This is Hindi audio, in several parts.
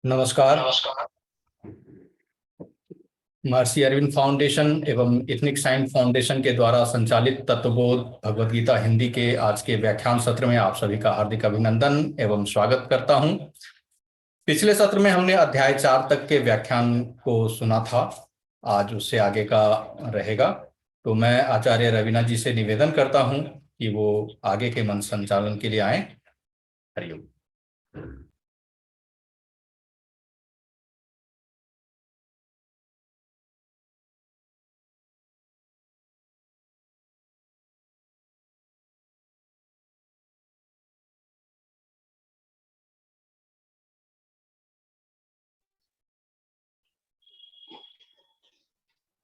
नमस्कार। नमस्कार। महर्षि अरविंद फाउंडेशन एवं इथनिक साइंस फाउंडेशन के द्वारा संचालित तत्वबोध भगवद गीता हिंदी के आज के व्याख्यान सत्र में आप सभी का हार्दिक अभिनंदन एवं स्वागत करता हूं। पिछले सत्र में हमने अध्याय 4 तक के व्याख्यान को सुना था, आज उससे आगे का रहेगा। तो मैं आचार्य रवीना जी से निवेदन करता हूं कि वो आगे के मंच संचालन के लिए आए। हरिओम।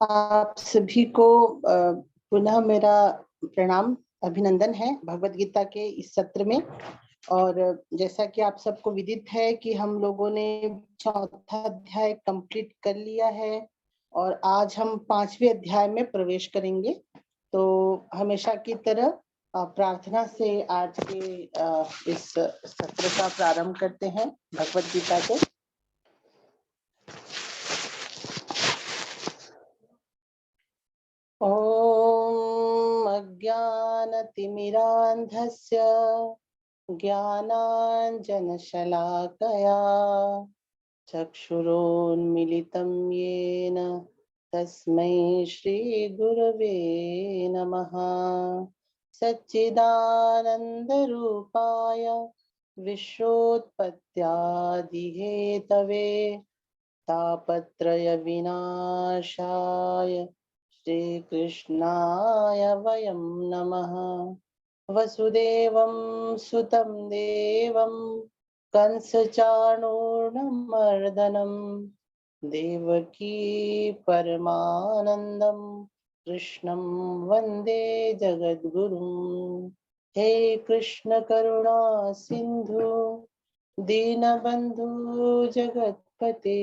आप सभी को पुनः मेरा प्रणाम अभिनंदन है भगवद गीता के इस सत्र में। और जैसा कि आप सबको विदित है कि हम लोगों ने चौथा अध्याय कंप्लीट कर लिया है और आज हम 5वें अध्याय में प्रवेश करेंगे। तो हमेशा की तरह प्रार्थना से आज के इस सत्र का प्रारंभ करते हैं भगवद गीता के। ॐ अज्ञानतिमिरान्धस्य ज्ञानाञ्जनशलाकया चक्षुरोन्मिलितं येन तस्मै श्रीगुरवे नमः। सच्चिदानन्दरूपाय विश्वोत्पत्त्यादिहेतवे तापत्रयविनाशाय श्रीकृष्णाय वयं नमः। वसुदेवं सुतं देवं कंसचाणूर्णमर्दनं देवकी परमानन्दं कृष्णं वन्दे जगद्गुरुं। हे कृष्ण करुणा सिन्धु दीनबन्धु जगत्पते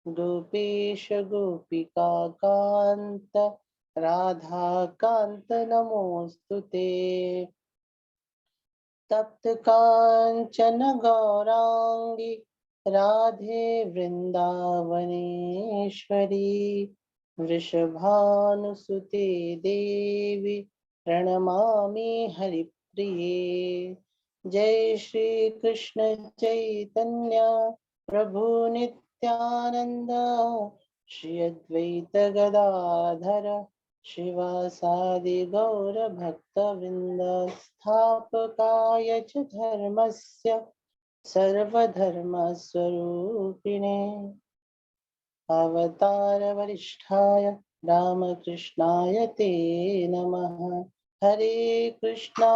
गोपेश गोपिका कांत राधा कांत नमोस्तुते। तप्त कांचन गौरांगी राधे वृंदावनेश्वरी वृषभानुसुते देवी प्रणमामि हरिप्रिये। जय श्री कृष्ण चैतन्य प्रभु नित्यानंद श्री अद्वैत गदाधर शिवासादि गौर भक्तवृंद स्थापकाय च धर्मस्य सर्वधर्म स्वरूपिणे अवतार वरिष्ठाय रामकृष्णाय ते नमः। हरे कृष्णा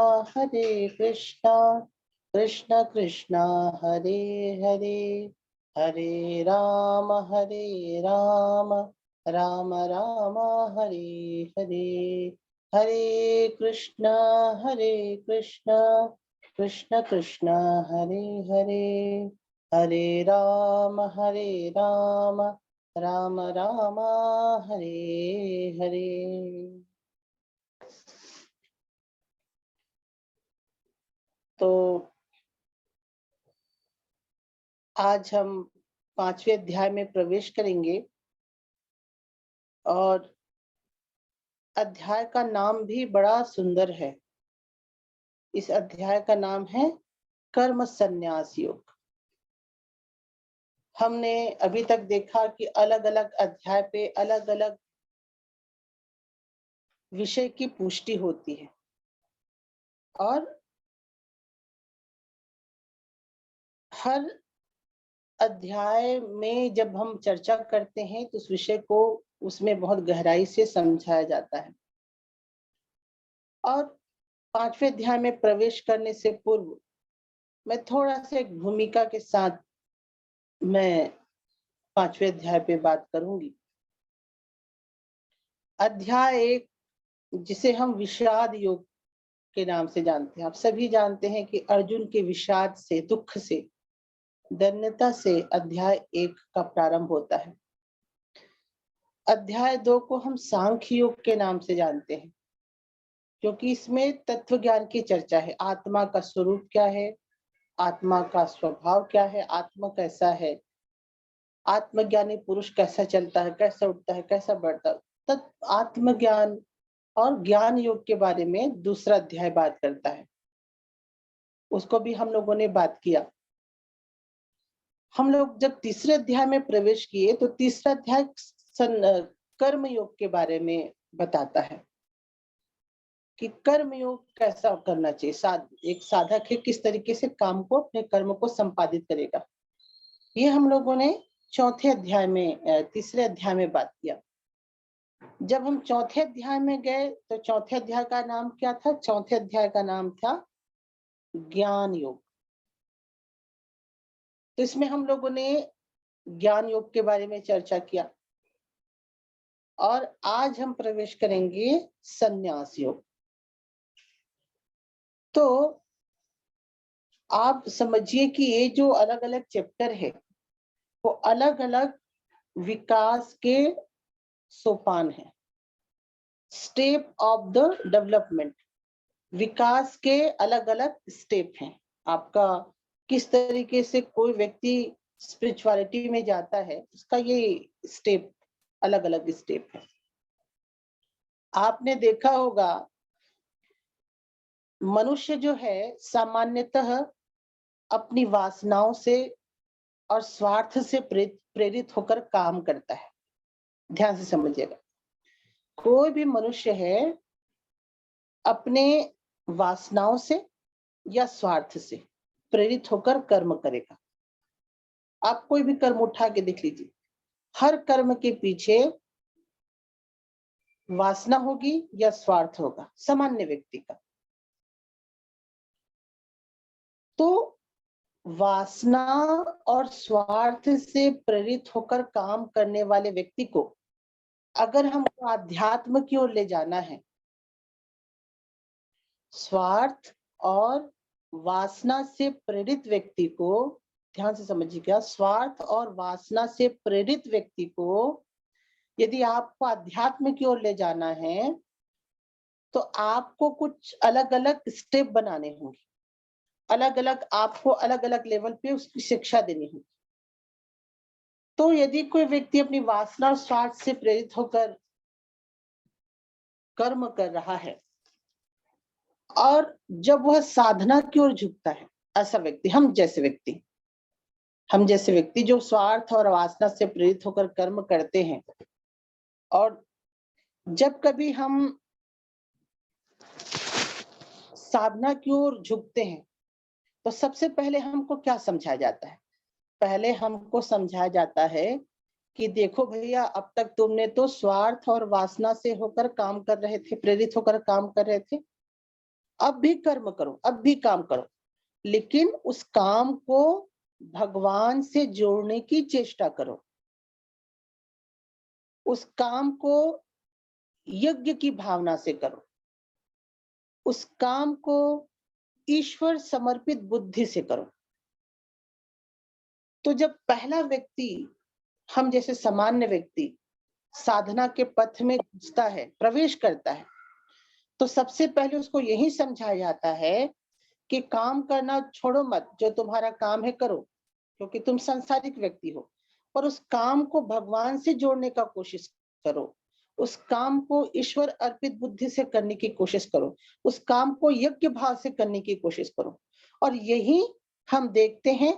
कृष्ण कृष्णा हरे हरे हरे राम राम राम हरे हरे। हरे कृष्णा कृष्ण कृष्ण हरे हरे हरे राम राम राम हरे हरे। तो आज हम 5वें अध्याय में प्रवेश करेंगे और अध्याय का नाम भी बड़ा सुंदर है। इस अध्याय का नाम है कर्म संन्यास योग। हमने अभी तक देखा कि अलग अलग अध्याय पे अलग अलग विषय की पुष्टि होती है और हर अध्याय में जब हम चर्चा करते हैं तो उस विषय को उसमें बहुत गहराई से समझाया जाता है। और 5वें अध्याय में प्रवेश करने से पूर्व मैं थोड़ा सा एक भूमिका के साथ मैं 5वें अध्याय पे बात करूंगी। अध्याय 1 जिसे हम विषाद योग के नाम से जानते हैं। आप सभी जानते हैं कि अर्जुन के विषाद से, दुख से, दन्यता से अध्याय 1 का प्रारंभ होता है। अध्याय 2 को हम सांख्य योग के नाम से जानते हैं क्योंकि इसमें तत्व ज्ञान की चर्चा है। आत्मा का स्वरूप क्या है, आत्मा का स्वभाव क्या है, आत्मा कैसा है, आत्मज्ञानी पुरुष कैसा चलता है, कैसा उठता है, कैसा बढ़ता है, तब आत्मज्ञान और ज्ञान योग के बारे में दूसरा अध्याय बात करता है। उसको भी हम लोगों ने बात किया। हम लोग जब तीसरे अध्याय में प्रवेश किए तो तीसरा अध्याय कर्म योग के बारे में बताता है कि कर्म योग कैसा करना चाहिए। एक साधक है किस तरीके से काम को, अपने कर्म को संपादित करेगा। ये हम लोगों ने चौथे अध्याय में, तीसरे अध्याय में बात किया। जब हम चौथे अध्याय में गए तो चौथे अध्याय का नाम क्या था? चौथे अध्याय का नाम था ज्ञान योग। तो इसमें हम लोगों ने ज्ञान योग के बारे में चर्चा किया और आज हम प्रवेश करेंगे संन्यास योग। तो आप समझिए कि ये जो अलग अलग चैप्टर है वो अलग अलग विकास के सोपान है, स्टेप ऑफ द डेवलपमेंट। विकास के अलग अलग स्टेप हैं। आपका किस तरीके से कोई व्यक्ति स्पिरिचुअलिटी में जाता है, उसका ये स्टेप, अलग अलग स्टेप है। आपने देखा होगा मनुष्य जो है सामान्यतः अपनी वासनाओं से और स्वार्थ से प्रेरित होकर काम करता है। ध्यान से समझिएगा, कोई भी मनुष्य है अपने वासनाओं से या स्वार्थ से प्रेरित होकर कर्म करेगा। आप कोई भी कर्म उठा के देख लीजिए, हर कर्म के पीछे वासना होगी या स्वार्थ होगा, सामान्य व्यक्ति का। तो वासना और स्वार्थ से प्रेरित होकर काम करने वाले व्यक्ति को अगर हमको आध्यात्म की ओर ले जाना है, स्वार्थ और वासना से प्रेरित व्यक्ति को, ध्यान से समझिएगा, स्वार्थ और वासना से प्रेरित व्यक्ति को यदि आपको अध्यात्म की ओर ले जाना है तो आपको कुछ अलग अलग स्टेप बनाने होंगे, अलग अलग, आपको अलग अलग लेवल पे उसकी शिक्षा देनी होगी। तो यदि कोई व्यक्ति अपनी वासना और स्वार्थ से प्रेरित होकर कर्म कर रहा है और जब वह साधना की ओर झुकता है, ऐसा व्यक्ति, हम जैसे व्यक्ति जो स्वार्थ और वासना से प्रेरित होकर कर्म करते हैं, और जब कभी हम साधना की ओर झुकते हैं तो सबसे पहले हमको क्या समझाया जाता है? पहले हमको समझाया जाता है कि देखो भैया, अब तक तुमने तो स्वार्थ और वासना से होकर काम कर रहे थे, प्रेरित होकर काम कर रहे थे, अब भी कर्म करो, अब भी काम करो, लेकिन उस काम को भगवान से जोड़ने की चेष्टा करो, उस काम को यज्ञ की भावना से करो, उस काम को ईश्वर समर्पित बुद्धि से करो। तो जब पहला व्यक्ति, हम जैसे सामान्य व्यक्ति साधना के पथ में घुसता है, प्रवेश करता है, तो सबसे पहले उसको यही समझाया जाता है कि काम करना छोड़ो मत, जो तुम्हारा काम है करो, क्योंकि तुम सांसारिक व्यक्ति हो, पर उस काम को भगवान से जोड़ने का कोशिश करो, उस काम को ईश्वर अर्पित बुद्धि से करने की कोशिश करो, उस काम को यज्ञ भाव से करने की कोशिश करो। और यही हम देखते हैं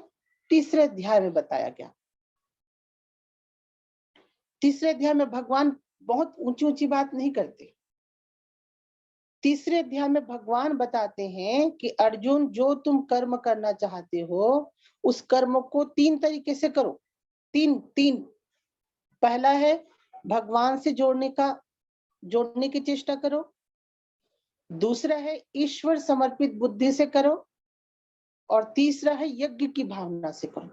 तीसरे अध्याय में बताया गया। तीसरे अध्याय में भगवान बहुत ऊंची ऊंची बात नहीं करते। तीसरे अध्याय में भगवान बताते हैं कि अर्जुन, जो तुम कर्म करना चाहते हो उस कर्म को 3 तरीके से करो। तीन पहला है भगवान से जोड़ने की चेष्टा करो, दूसरा है ईश्वर समर्पित बुद्धि से करो, और तीसरा है यज्ञ की भावना से करो।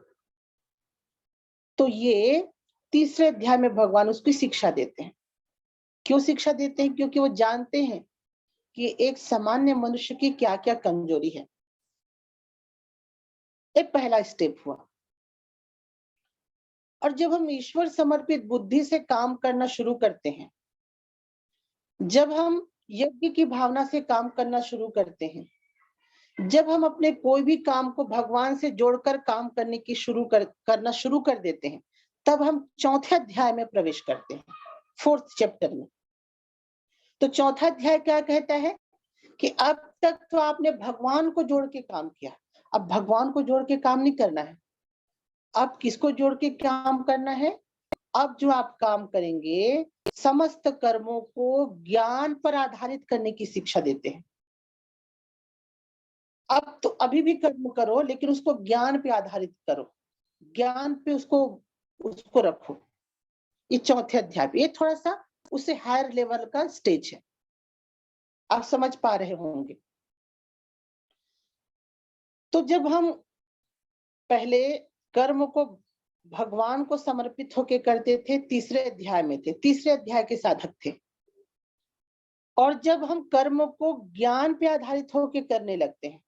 तो ये तीसरे अध्याय में भगवान उसकी शिक्षा देते हैं। क्यों शिक्षा देते हैं? क्योंकि वो जानते हैं कि एक सामान्य मनुष्य की क्या क्या कमजोरी है। एक पहला स्टेप हुआ। और जब हम ईश्वर समर्पित बुद्धि से काम करना शुरू करते हैं, जब हम यज्ञ की भावना से काम करना शुरू करते हैं, जब हम अपने कोई भी काम को भगवान से जोड़कर काम करने की करना शुरू कर देते हैं, तब हम चौथे अध्याय में प्रवेश करते हैं, 4th चैप्टर में। तो चौथा अध्याय क्या कहता है कि अब तक तो आपने भगवान को जोड़ के काम किया, अब भगवान को जोड़ के काम नहीं करना है। अब किसको जोड़ के काम करना है? अब जो आप काम करेंगे, समस्त कर्मों को ज्ञान पर आधारित करने की शिक्षा देते हैं। अब तो अभी भी कर्म करो, लेकिन उसको ज्ञान पे आधारित करो, ज्ञान पे उसको रखो। ये चौथे अध्याय पे, ये थोड़ा सा उससे हायर लेवल का स्टेज है, आप समझ पा रहे होंगे। तो जब हम पहले कर्म को भगवान को समर्पित होके करते थे, तीसरे अध्याय में थे, तीसरे अध्याय के साधक थे। और जब हम कर्म को ज्ञान पे आधारित होके करने लगते हैं,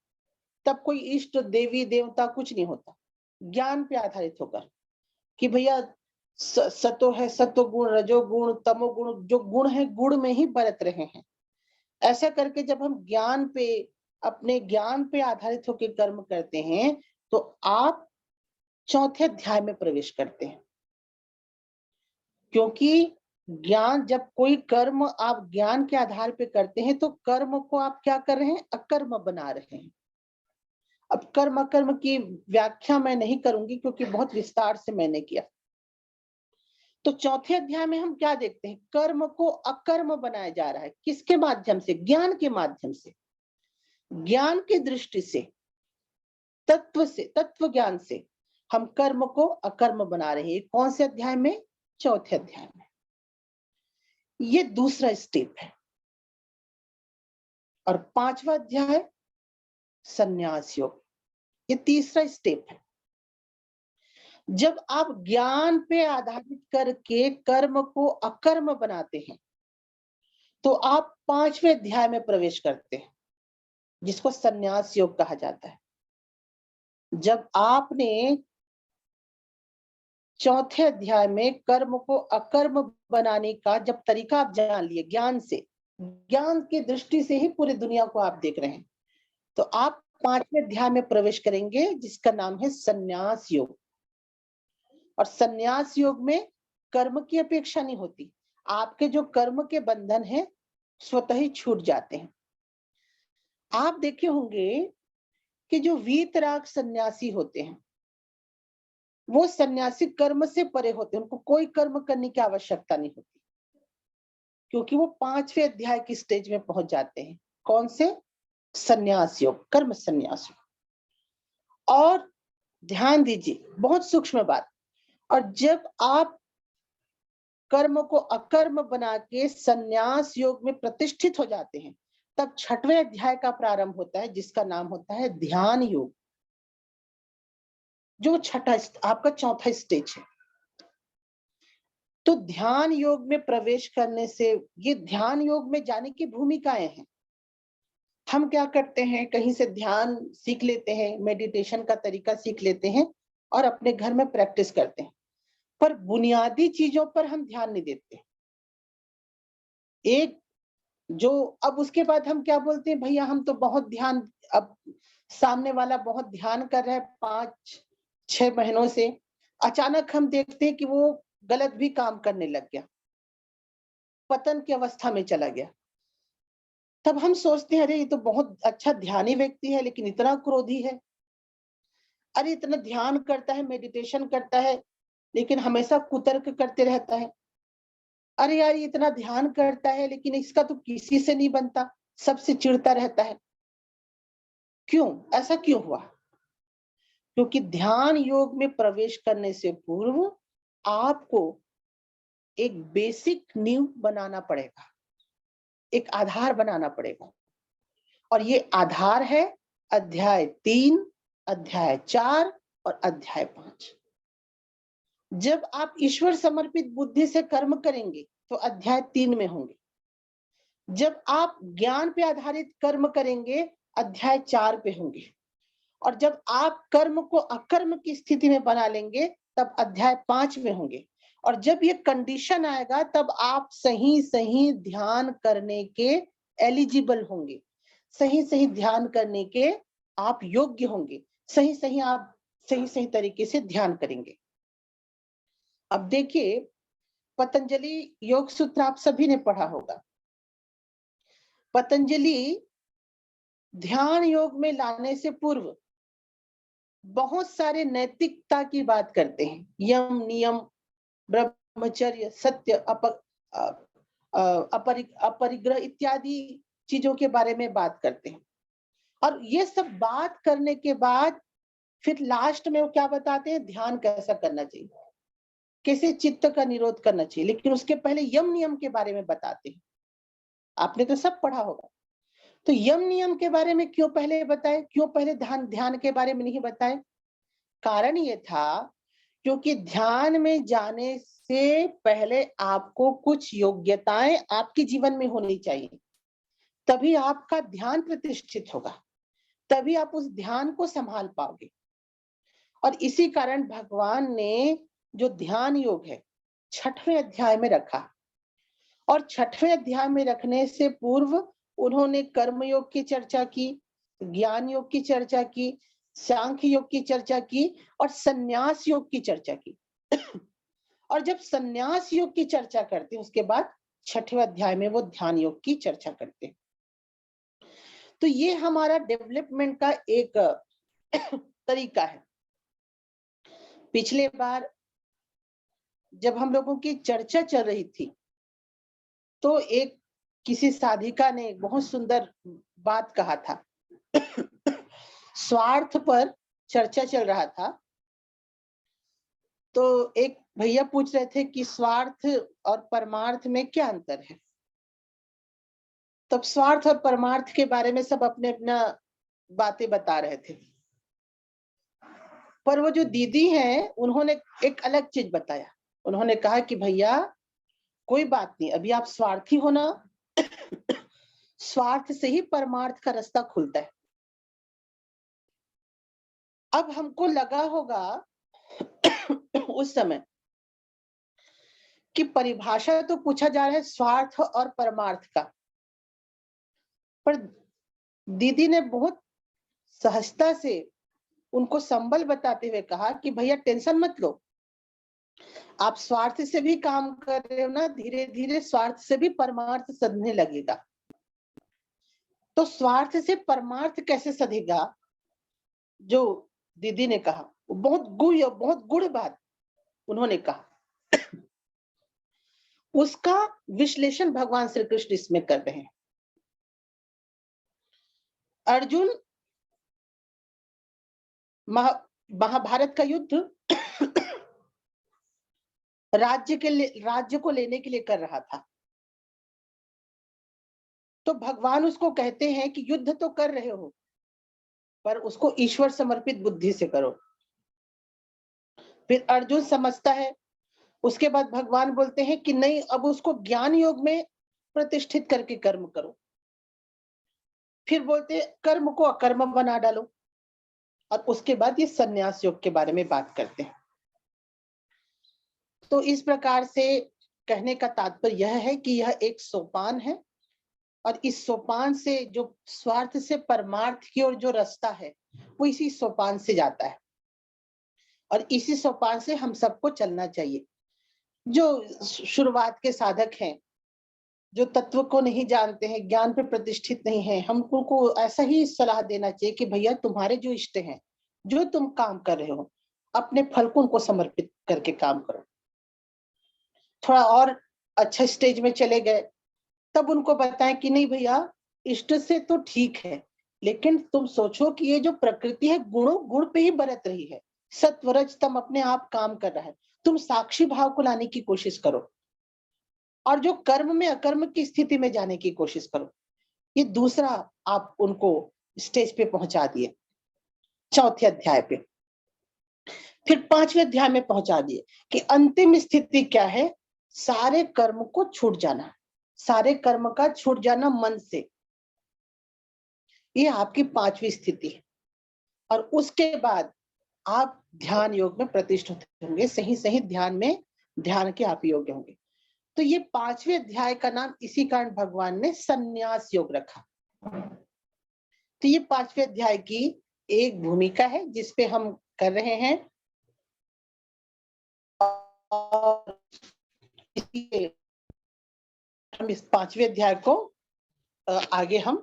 तब कोई इष्ट देवी देवता कुछ नहीं होता, ज्ञान पे आधारित होकर कि भैया सतो है, सत्व गुण, रजोगुण, तमोगुण, जो गुण है गुण में ही बरत रहे हैं। ऐसा करके जब हम ज्ञान पे, अपने ज्ञान पे आधारित होकर कर्म करते हैं, तो आप चौथे अध्याय में प्रवेश करते हैं। क्योंकि ज्ञान, जब कोई कर्म आप ज्ञान के आधार पे करते हैं, तो कर्म को आप क्या कर रहे हैं? अकर्म बना रहे हैं। अब कर्म अकर्म की व्याख्या मैं नहीं करूंगी, क्योंकि बहुत विस्तार से मैंने किया। तो चौथे अध्याय में हम क्या देखते हैं? कर्म को अकर्म बनाया जा रहा है। किसके माध्यम से? ज्ञान के माध्यम से, ज्ञान की दृष्टि से, तत्व से, तत्व ज्ञान से हम कर्म को अकर्म बना रहे हैं। कौन से अध्याय में? चौथे अध्याय में। ये दूसरा स्टेप है। और 5वां अध्याय संन्यास योग, ये तीसरा स्टेप है। जब आप ज्ञान पे आधारित करके कर्म को अकर्म बनाते हैं, तो आप 5वें अध्याय में प्रवेश करते हैं, जिसको संन्यास योग कहा जाता है। जब आपने चौथे अध्याय में कर्म को अकर्म बनाने का जब तरीका आप जान लिए, ज्ञान से, ज्ञान की दृष्टि से ही पूरी दुनिया को आप देख रहे हैं, तो आप 5वें अध्याय में प्रवेश करेंगे, जिसका नाम है संन्यास योग। और संन्यास योग में कर्म की अपेक्षा नहीं होती, आपके जो कर्म के बंधन है स्वतः ही छूट जाते हैं। आप देखे होंगे कि जो वीतराग सन्यासी होते हैं, वो सन्यासी कर्म से परे होते हैं, उनको कोई कर्म करने की आवश्यकता नहीं होती, क्योंकि वो 5वें अध्याय की स्टेज में पहुंच जाते हैं। कौन से? संन्यास योग, कर्म संन्यास योग। और ध्यान दीजिए, बहुत सूक्ष्म बात, और जब आप कर्म को अकर्म बना के संन्यास योग में प्रतिष्ठित हो जाते हैं, तब 6वें अध्याय का प्रारंभ होता है, जिसका नाम होता है ध्यान योग, जो छठा आपका चौथा स्टेज है। तो ध्यान योग में प्रवेश करने से, ये ध्यान योग में जाने की भूमिकाएं हैं। हम क्या करते हैं, कहीं से ध्यान सीख लेते हैं, मेडिटेशन का तरीका सीख लेते हैं और अपने घर में प्रैक्टिस करते हैं, पर बुनियादी चीजों पर हम ध्यान नहीं देते। एक जो, अब उसके बाद हम क्या बोलते हैं, भैया हम तो बहुत ध्यान, अब सामने वाला बहुत ध्यान कर रहा है 5-6 महीनों से, अचानक हम देखते हैं कि वो गलत भी काम करने लग गया, पतन की अवस्था में चला गया। तब हम सोचते हैं, अरे ये तो बहुत अच्छा ध्यानी व्यक्ति है, लेकिन इतना क्रोधी है। अरे इतना ध्यान करता है, मेडिटेशन करता है, लेकिन हमेशा कुतर्क करते रहता है। अरे यार, ये इतना ध्यान करता है, लेकिन इसका तो किसी से नहीं बनता, सबसे चिढ़ता रहता है। क्यों? ऐसा क्यों हुआ? क्योंकि ध्यान योग में प्रवेश करने से पूर्व आपको एक बेसिक नींव बनाना पड़ेगा, एक आधार बनाना पड़ेगा। और ये आधार है अध्याय 3, अध्याय 4 और अध्याय 5। जब आप ईश्वर समर्पित बुद्धि से कर्म करेंगे, तो अध्याय 3 में होंगे। जब आप ज्ञान पे आधारित कर्म करेंगे, अध्याय 4 पे होंगे। और जब आप कर्म को अकर्म की स्थिति में बना लेंगे, तब अध्याय 5 में होंगे। और जब ये कंडीशन आएगा, तब आप सही सही ध्यान करने के एलिजिबल होंगे, सही सही ध्यान करने के आप योग्य होंगे, सही सही आप सही सही तरीके से ध्यान करेंगे। अब देखिए, पतंजलि योग सूत्र आप सभी ने पढ़ा होगा। पतंजलि ध्यान योग में लाने से पूर्व बहुत सारे नैतिकता की बात करते हैं। यम, नियम, ब्रह्मचर्य, सत्य, अपरिग्रह इत्यादि चीजों के बारे में बात करते हैं। और ये सब बात करने के बाद फिर लास्ट में वो क्या बताते हैं, ध्यान कैसा करना चाहिए, कैसे चित्त का निरोध करना चाहिए, लेकिन उसके पहले यम नियम के बारे में बताते हैं। आपने तो सब पढ़ा होगा। तो यम नियम के बारे में क्यों पहले बताए, क्यों पहले ध्यान के बारे में नहीं बताए? कारण ये था क्योंकि ध्यान में जाने से पहले आपको कुछ योग्यताएं आपके जीवन में होनी चाहिए, तभी आपका ध्यान प्रतिष्ठित होगा, तभी आप उस ध्यान को संभाल पाओगे। और इसी कारण भगवान ने जो ध्यान योग है 6वें अध्याय में रखा, और 6वें अध्याय में रखने से पूर्व उन्होंने कर्म योग की चर्चा की, ज्ञान योग की चर्चा की, सांख्य योग की चर्चा की और संन्यास योग की चर्चा की। और जब संन्यास योग की चर्चा करते हैं उसके बाद 6वें अध्याय में वो ध्यान योग की चर्चा करते हैं। तो ये हमारा डेवलपमेंट का एक तरीका है। पिछले बार जब हम लोगों की चर्चा चल रही थी तो एक किसी साधिका ने बहुत सुंदर बात कहा था। स्वार्थ पर चर्चा चल रहा था, तो एक भैया पूछ रहे थे कि स्वार्थ और परमार्थ में क्या अंतर है। तब स्वार्थ और परमार्थ के बारे में सब अपने अपना बातें बता रहे थे, पर वो जो दीदी हैं उन्होंने एक अलग चीज बताया। उन्होंने कहा कि भैया कोई बात नहीं, अभी आप स्वार्थी हो ना, स्वार्थ से ही परमार्थ का रास्ता खुलता है। अब हमको लगा होगा उस समय कि परिभाषा तो पूछा जा रहा है स्वार्थ और परमार्थ का, पर दीदी ने बहुत सहजता से उनको संबल बताते हुए कहा कि भैया टेंशन मत लो, आप स्वार्थ से भी काम कर रहे हो ना, धीरे धीरे स्वार्थ से भी परमार्थ सधने लगेगा। तो स्वार्थ से परमार्थ कैसे सधेगा, जो दीदी ने कहा वो बहुत गुड़ बात उन्होंने कहा। उसका विश्लेषण भगवान श्री कृष्ण इसमें कर रहे हैं। अर्जुन महाभारत का युद्ध राज्य को लेने के लिए कर रहा था। तो भगवान उसको कहते हैं कि युद्ध तो कर रहे हो पर उसको ईश्वर समर्पित बुद्धि से करो। फिर अर्जुन समझता है, उसके बाद भगवान बोलते हैं कि नहीं, अब उसको ज्ञान योग में प्रतिष्ठित करके कर्म करो। फिर बोलते हैं कर्म को अकर्म बना डालो, और उसके बाद ये संन्यास योग के बारे में बात करते हैं। तो इस प्रकार से कहने का तात्पर्य यह है कि यह एक सोपान है, और इस सोपान से जो स्वार्थ से परमार्थ की ओर जो रास्ता है वो इसी सोपान से जाता है, और इसी सोपान से हम सबको चलना चाहिए। जो शुरुआत के साधक हैं, जो तत्व को नहीं जानते हैं, ज्ञान पे प्रतिष्ठित नहीं है, हमको ऐसा ही सलाह देना चाहिए कि भैया तुम्हारे जो इष्ट हैं, जो तुम काम कर रहे हो, अपने फल को उनको समर्पित करके काम करो। थोड़ा और अच्छा स्टेज में चले गए तब उनको बताएं कि नहीं भैया, इष्ट से तो ठीक है, लेकिन तुम सोचो कि ये जो प्रकृति है गुण पे ही बरत रही है, सत्वरज तम अपने आप काम कर रहा है, तुम साक्षी भाव को लाने की कोशिश करो, और जो कर्म में अकर्म की स्थिति में जाने की कोशिश करो। ये दूसरा आप उनको स्टेज पे पहुंचा दिए, 4थे अध्याय पे। फिर 5वें अध्याय में पहुंचा दिए कि अंतिम स्थिति क्या है, सारे कर्म को छूट जाना, सारे कर्म का छूट जाना मन से, ये आपकी 5वीं स्थिति है। और उसके बाद आप ध्यान योग में प्रतिष्ठित होंगे, सही सही ध्यान में, ध्यान के आप योग्य होंगे। तो ये 5वें अध्याय का नाम इसी कारण भगवान ने संन्यास योग रखा। तो ये 5वें अध्याय की एक भूमिका है जिसपे हम कर रहे हैं, और हम इस 5वें अध्याय को आगे हम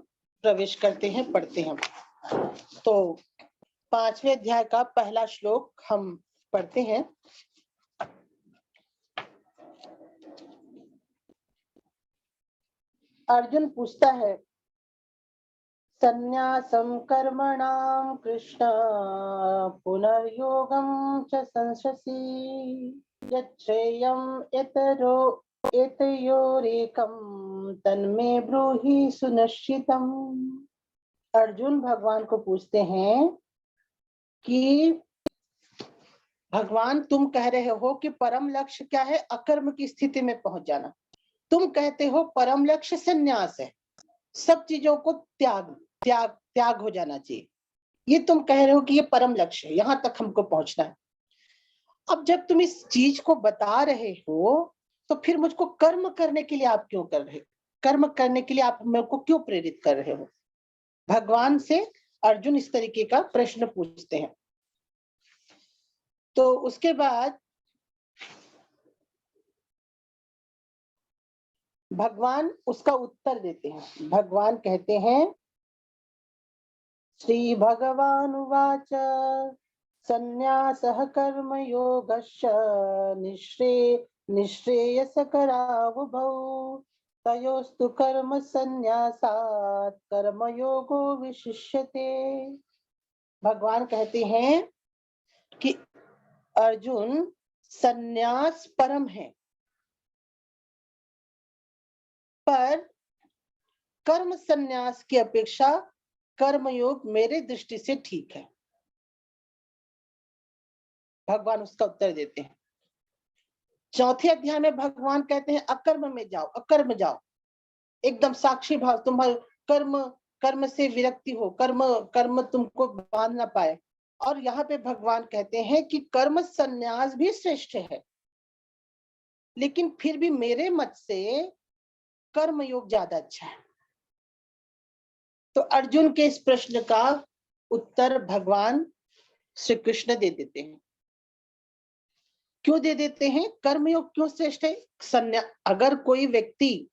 प्रवेश करते हैं, पढ़ते हैं। तो 5वें अध्याय का पहला श्लोक हम पढ़ते हैं। अर्जुन पूछता है, संन्यासं कर्मणां कृष्ण पुनर्योगं च संशसि यच्छ्रेयं एतयोरेकं तन्मे ब्रूहि सुनिश्चितम्। अर्जुन भगवान को पूछते हैं कि भगवान, तुम कह रहे हो कि परम लक्ष्य क्या है? अकर्म की स्थिति में पहुंच जाना। तुम कहते हो परम लक्ष्य संन्यास है, सब चीजों को त्याग हो जाना चाहिए। ये तुम कह रहे हो कि ये परम लक्ष्य है, यहां तक हमको पहुंचना है। अब जब तुम इस चीज को बता रहे हो तो फिर मुझको कर्म करने के लिए आप क्यों कर रहे हो? कर्म करने के लिए आप मेरे को क्यों प्रेरित कर रहे हो? भगवान से अर्जुन इस तरीके का प्रश्न पूछते हैं। तो उसके बाद भगवान उसका उत्तर देते हैं। भगवान कहते हैं, श्री भगवान उवाच संन्यासः कर्मयोगश्च निःश्रेयसकरावुभौ तयोस्तु कर्म संन्यासात् कर्मयोगो विशिष्यते। भगवान कहते हैं कि अर्जुन, संन्यास परम है, पर कर्म संन्यास की अपेक्षा कर्मयोग मेरे दृष्टि से ठीक है। भगवान उसका उत्तर देते हैं। 4थे अध्याय में भगवान कहते हैं, अकर्म में जाओ, अकर्म जाओ, एकदम साक्षी भाव, तुम्हारे कर्म से विरक्ति हो, कर्म तुमको बांध ना पाए। और यहाँ पे भगवान कहते हैं कि कर्म संन्यास भी श्रेष्ठ है, लेकिन फिर भी मेरे मत से कर्म योग ज्यादा अच्छा है। तो अर्जुन के इस प्रश्न का उत्तर भगवान श्री कृष्ण दे देते हैं। क्यों दे देते हैं? कर्मयोग क्यों श्रेष्ठ है? अगर कोई व्यक्ति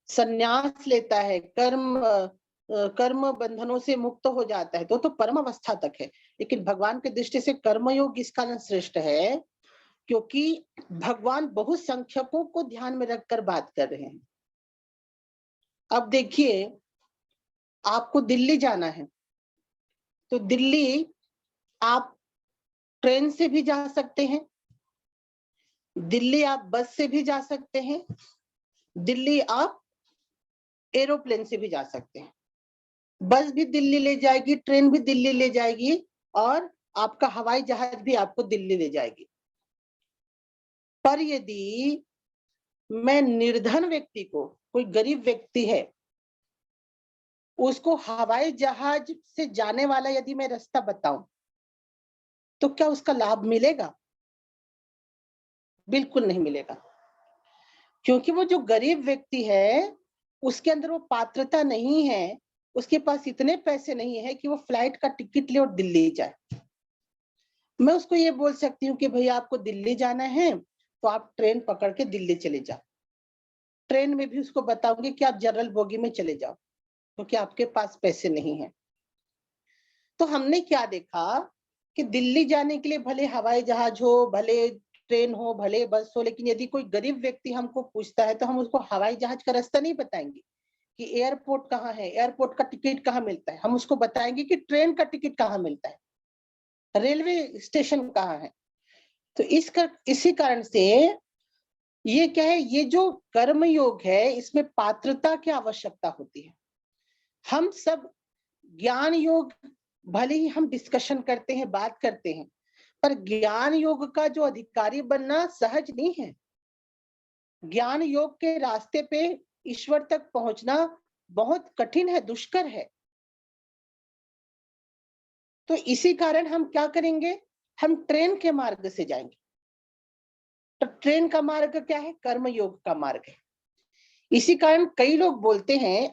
संन्यास लेता है, कर्म बंधनों से मुक्त हो जाता है, तो परम अवस्था तक है। लेकिन भगवान की दृष्टि से कर्मयोग इस कारण श्रेष्ठ है क्योंकि भगवान बहुसंख्यकों को ध्यान में रखकर बात कर रहे हैं। अब देखिए, आपको दिल्ली जाना है, तो दिल्ली आप ट्रेन से भी जा सकते हैं, दिल्ली आप बस से भी जा सकते हैं, दिल्ली आप एरोप्लेन से भी जा सकते हैं। बस भी दिल्ली ले जाएगी, ट्रेन भी दिल्ली ले जाएगी, और आपका हवाई जहाज भी आपको दिल्ली ले जाएगी। पर यदि मैं निर्धन व्यक्ति को, कोई गरीब व्यक्ति है, उसको हवाई जहाज से जाने वाला यदि मैं रास्ता बताऊं, तो क्या उसका लाभ मिलेगा? बिल्कुल नहीं मिलेगा, क्योंकि वो जो गरीब व्यक्ति है उसके अंदर वो पात्रता नहीं है, उसके पास इतने पैसे नहीं है कि वो फ्लाइट का टिकट ले और दिल्ली जाए। मैं उसको ये बोल सकती हूँ कि भैया आपको दिल्ली जाना है तो आप ट्रेन पकड़ के दिल्ली चले जाओ। ट्रेन में भी उसको बताऊंगी कि आप जनरल बोगी में चले जाओ, क्योंकि आपके पास पैसे नहीं है। तो हमने क्या देखा कि दिल्ली जाने के लिए भले हवाई जहाज हो, भले ट्रेन हो, भले बस हो, लेकिन यदि कोई गरीब व्यक्ति हमको पूछता है तो हम उसको हवाई जहाज का रास्ता नहीं बताएंगे कि एयरपोर्ट कहाँ है, एयरपोर्ट का टिकट कहाँ मिलता है। हम उसको बताएंगे कि ट्रेन का टिकट कहाँ मिलता है, रेलवे स्टेशन कहाँ है। तो इसी कारण से ये क्या है, ये जो कर्म योग है इसमें पात्रता की आवश्यकता होती है। हम सब ज्ञान योग भले ही हम डिस्कशन करते हैं, बात करते हैं, पर ज्ञान योग का जो अधिकारी बनना सहज नहीं है। ज्ञान योग के रास्ते पे ईश्वर तक पहुंचना बहुत कठिन है, दुष्कर है। तो इसी कारण हम क्या करेंगे, हम ट्रेन के मार्ग से जाएंगे। तो ट्रेन का मार्ग क्या है? कर्म योग का मार्ग है। इसी कारण कई लोग बोलते हैं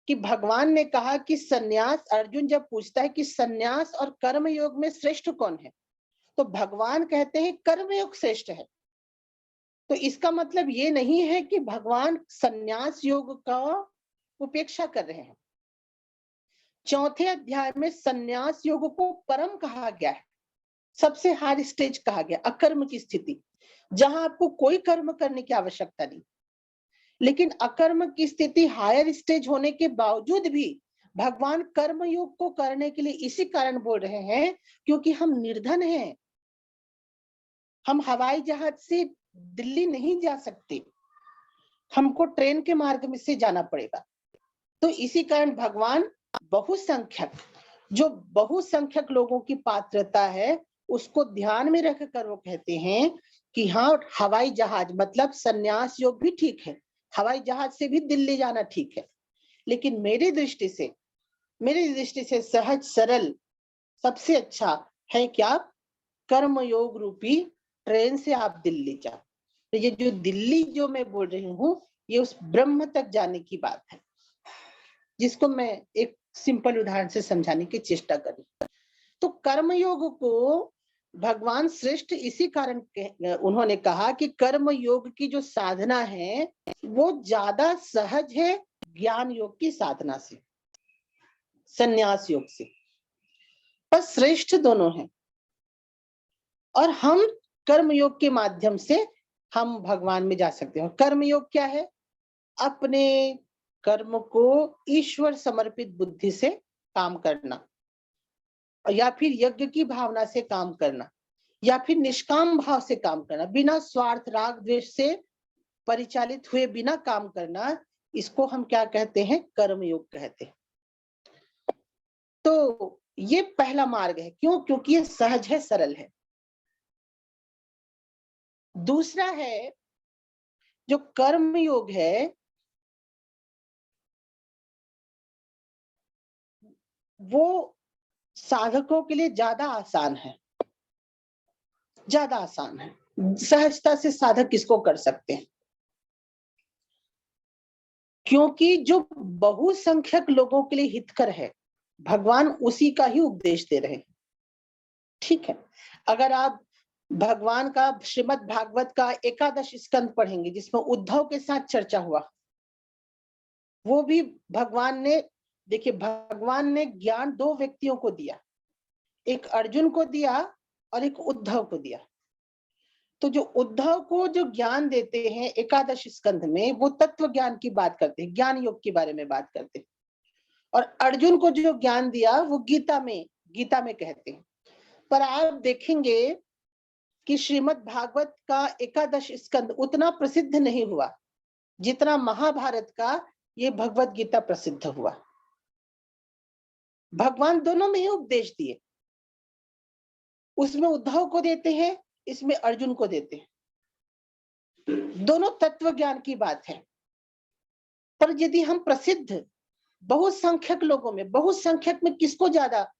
कि भगवान ने कहा कि सन्यास, अर्जुन जब पूछता है कि सन्यास और कर्म योग में श्रेष्ठ कौन है, तो भगवान कहते हैं कर्म योग श्रेष्ठ है। तो इसका मतलब ये नहीं है कि भगवान संन्यास योग का उपेक्षा कर रहे हैं। चौथे अध्याय में संन्यास योग को परम कहा गया है, सबसे हाई स्टेज कहा गया, अकर्म की स्थिति, जहां आपको कोई कर्म करने की आवश्यकता नहीं। लेकिन अकर्म की स्थिति हायर स्टेज होने के बावजूद भी भगवान कर्म योग को करने के लिए इसी कारण बोल रहे हैं क्योंकि हम निर्धन हैं, हम हवाई जहाज से दिल्ली नहीं जा सकते, हमको ट्रेन के मार्ग में से जाना पड़ेगा। तो इसी कारण भगवान बहुसंख्यक, जो बहुसंख्यक लोगों की पात्रता है उसको ध्यान में रखकर वो कहते हैं कि हाँ, हवाई जहाज मतलब संन्यास योग भी ठीक है, हवाई जहाज से भी दिल्ली जाना ठीक है, लेकिन मेरी दृष्टि से सहज सरल सबसे अच्छा है कि आप कर्म योग रूपी ट्रेन से आप दिल्ली जाओ। तो ये जो दिल्ली जो मैं बोल रही हूँ, ये उस ब्रह्म तक जाने की बात है, जिसको मैं एक सिंपल उदाहरण से समझाने की चेष्टा करूं। तो कर्म योग को भगवान श्रेष्ठ इसी कारण उन्होंने कहा कि कर्म योग की जो साधना है वो ज्यादा सहज है ज्ञान योग की साधना से, संन्यास योग से, पर श्रेष्ठ दोनों हैं। और हम कर्म योग के माध्यम से हम भगवान में जा सकते हैं। कर्म योग क्या है? अपने कर्म को ईश्वर समर्पित बुद्धि से काम करना, या फिर यज्ञ की भावना से काम करना, या फिर निष्काम भाव से काम करना, बिना स्वार्थ राग द्वेष से परिचालित हुए बिना काम करना, इसको हम क्या कहते हैं? कर्म योग कहते हैं। तो ये पहला मार्ग है। क्यों? क्योंकि ये सहज है, सरल है। दूसरा है जो कर्म योग है वो साधकों के लिए ज्यादा आसान है, ज्यादा आसान है। सहजता से साधक किसको कर सकते हैं, क्योंकि जो बहुसंख्यक लोगों के लिए हितकर है भगवान उसी का ही उपदेश दे रहे हैं। ठीक है, अगर आप भगवान का श्रीमद् भागवत का 11 स्कंद पढ़ेंगे जिसमें उद्धव के साथ चर्चा हुआ, वो भी भगवान ने, देखिए भगवान ने ज्ञान दो व्यक्तियों को दिया, एक अर्जुन को दिया और एक उद्धव को दिया। तो जो उद्धव को जो ज्ञान देते हैं 11 स्कंध में, वो तत्व ज्ञान की बात करते हैं, ज्ञान योग के बारे में बात करते हैं। और अर्जुन को जो ज्ञान दिया वो गीता में कहते हैं। पर आप देखेंगे कि श्रीमद् भागवत का 11 स्कंद उतना प्रसिद्ध नहीं हुआ जितना महाभारत का ये भगवत गीता प्रसिद्ध हुआ। भगवान दोनों में ही उपदेश दिए, उसमें उद्धव को देते हैं, इसमें अर्जुन को देते हैं। दोनों तत्व ज्ञान की बात है। पर यदि हम प्रसिद्ध बहुसंख्यक लोगों में, बहुसंख्यक में किसको ज्यादा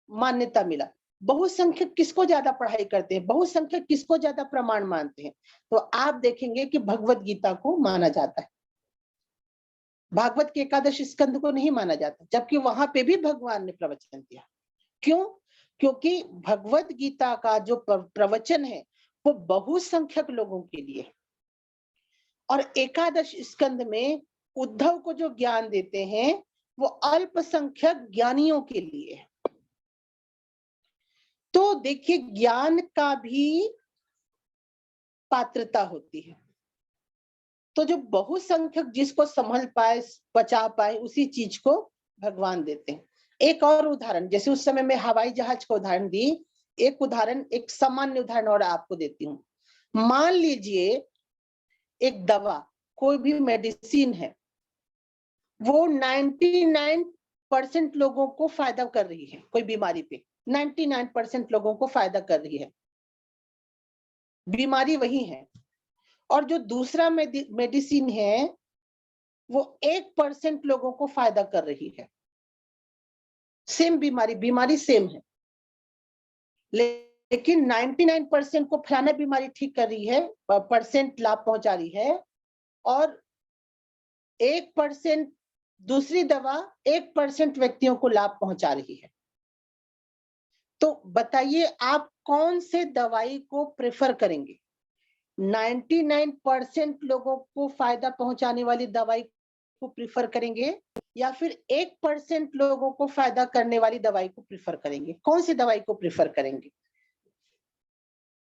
मान्यता मिला, बहुसंख्यक किसको ज्यादा पढ़ाई करते हैं, बहुसंख्यक किसको ज्यादा प्रमाण मानते हैं, तो आप देखेंगे कि भगवत गीता को माना जाता है, भागवत के 11 स्कंद को नहीं माना जाता, जबकि वहां पे भी भगवान ने प्रवचन दिया। क्यों? क्योंकि भगवत गीता का जो प्रवचन है वो बहुसंख्यक लोगों के लिए, और 11 स्कंद में उद्धव को जो ज्ञान देते हैं वो अल्पसंख्यक ज्ञानियों के लिए है। तो देखिए ज्ञान का भी पात्रता होती है। तो जो बहुसंख्यक जिसको संभल पाए, पचा पाए, उसी चीज को भगवान देते हैं। एक और उदाहरण, जैसे उस समय में हवाई जहाज का उदाहरण दी, एक उदाहरण, एक सामान्य उदाहरण और आपको देती हूँ। मान लीजिए एक दवा, कोई भी मेडिसिन है, वो 99% लोगों को फायदा कर रही है, कोई बीमारी पे 99% लोगों को फायदा कर रही है, बीमारी वही है। और जो दूसरा मेडिसिन है वो 1% लोगों को फायदा कर रही है, सेम बीमारी सेम है, लेकिन 99% को फलाना बीमारी ठीक कर रही है, परसेंट लाभ पहुंचा रही है, और 1% दूसरी दवा 1% व्यक्तियों को लाभ पहुंचा रही है। तो बताइए आप कौन से दवाई को प्रेफर करेंगे? 99% लोगों को फायदा पहुंचाने वाली दवाई को प्रिफर करेंगे या फिर 1% लोगों को फायदा करने वाली दवाई को प्रिफर करेंगे? कौन सी दवाई को प्रिफर करेंगे?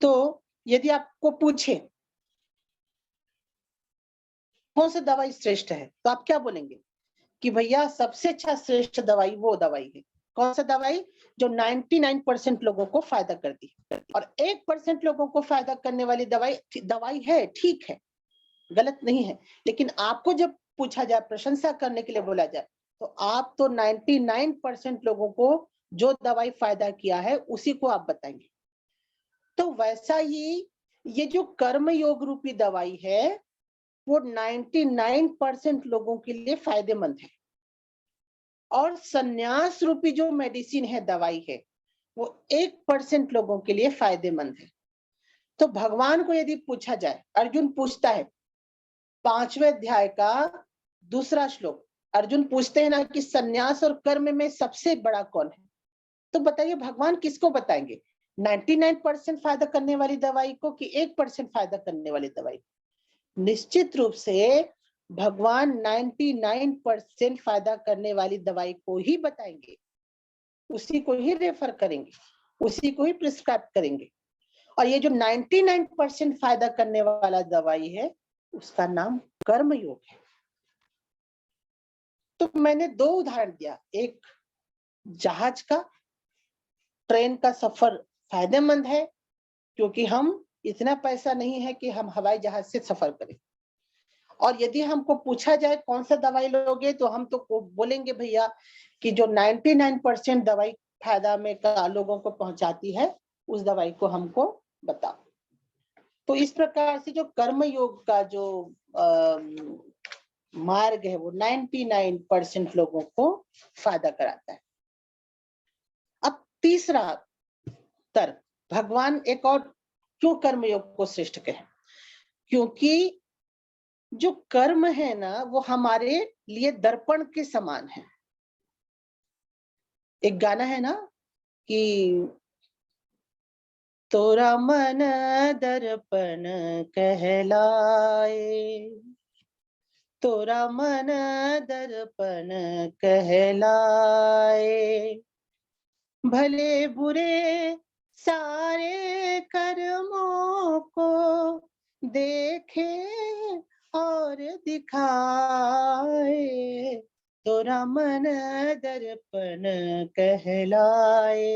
तो यदि आपको पूछे कौन सी दवाई श्रेष्ठ है, तो आप क्या बोलेंगे कि भैया सबसे अच्छा श्रेष्ठ दवाई वो दवाई है। कौन सा दवाई? जो 99% लोगों को फायदा करती है, और 1% लोगों को फायदा करने वाली दवाई है, ठीक है, गलत नहीं है, लेकिन आपको जब पूछा जाए, प्रशंसा करने के लिए बोला जाए, तो आप तो 99% लोगों को जो दवाई फायदा किया है उसी को आप बताएंगे। तो वैसा ही ये जो कर्म योग रूपी दवाई है वो 99% लोगों के लिए फायदेमंद है, और संन्यास रूपी जो मेडिसिन है, दवाई है, वो 1% लोगों के लिए फायदेमंद है। तो भगवान को यदि पूछा जाए, अर्जुन पूछता है 5वें अध्याय का 2रा श्लोक, अर्जुन पूछते हैं ना कि संन्यास और कर्म में सबसे बड़ा कौन है? तो बताइए भगवान किसको बताएंगे, 99% फायदा करने वाली दवाई को कि 1% फायदा करने वाली दवाई? निश्चित रूप से भगवान 99% फायदा करने वाली दवाई को ही बताएंगे, उसी को ही रेफर करेंगे, उसी को ही प्रिस्क्राइब करेंगे। और ये जो 99% फायदा करने वाला दवाई है उसका नाम कर्म योग है। तो मैंने 2 उदाहरण दिया, एक जहाज का, ट्रेन का सफर फायदेमंद है क्योंकि हम इतना पैसा नहीं है कि हम हवाई जहाज से सफर करें, और यदि हमको पूछा जाए कौन सा दवाई लोगे, तो हम तो बोलेंगे भैया कि जो 99% दवाई फायदा में का लोगों को पहुंचाती है उस दवाई को हमको बताओ। तो इस प्रकार से जो कर्म योग का जो मार्ग है वो 99% लोगों को फायदा कराता है। अब तीसरा तर्क, भगवान एक और क्यों कर्म योग को श्रेष्ठ कहे? क्योंकि जो कर्म है ना वो हमारे लिए दर्पण के समान है। एक गाना है ना कि तोरा मन दर्पण कहलाए, तोरा मन दर्पण कहलाए, भले बुरे सारे कर्मों को देखे और दिखाए, तोरा मन दर्पण कहलाए,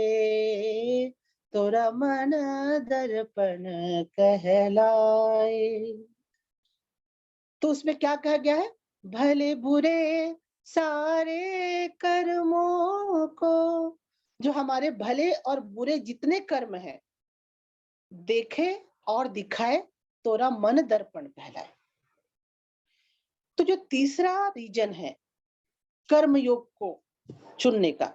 तोरा मन दर्पण कहलाए। तो उसमें क्या कहा गया है? भले बुरे सारे कर्मों को, जो हमारे भले और बुरे जितने कर्म हैं, देखे और दिखाए, तोरा मन दर्पण कहलाए। तो जो तीसरा रीजन है कर्म योग को चुनने का,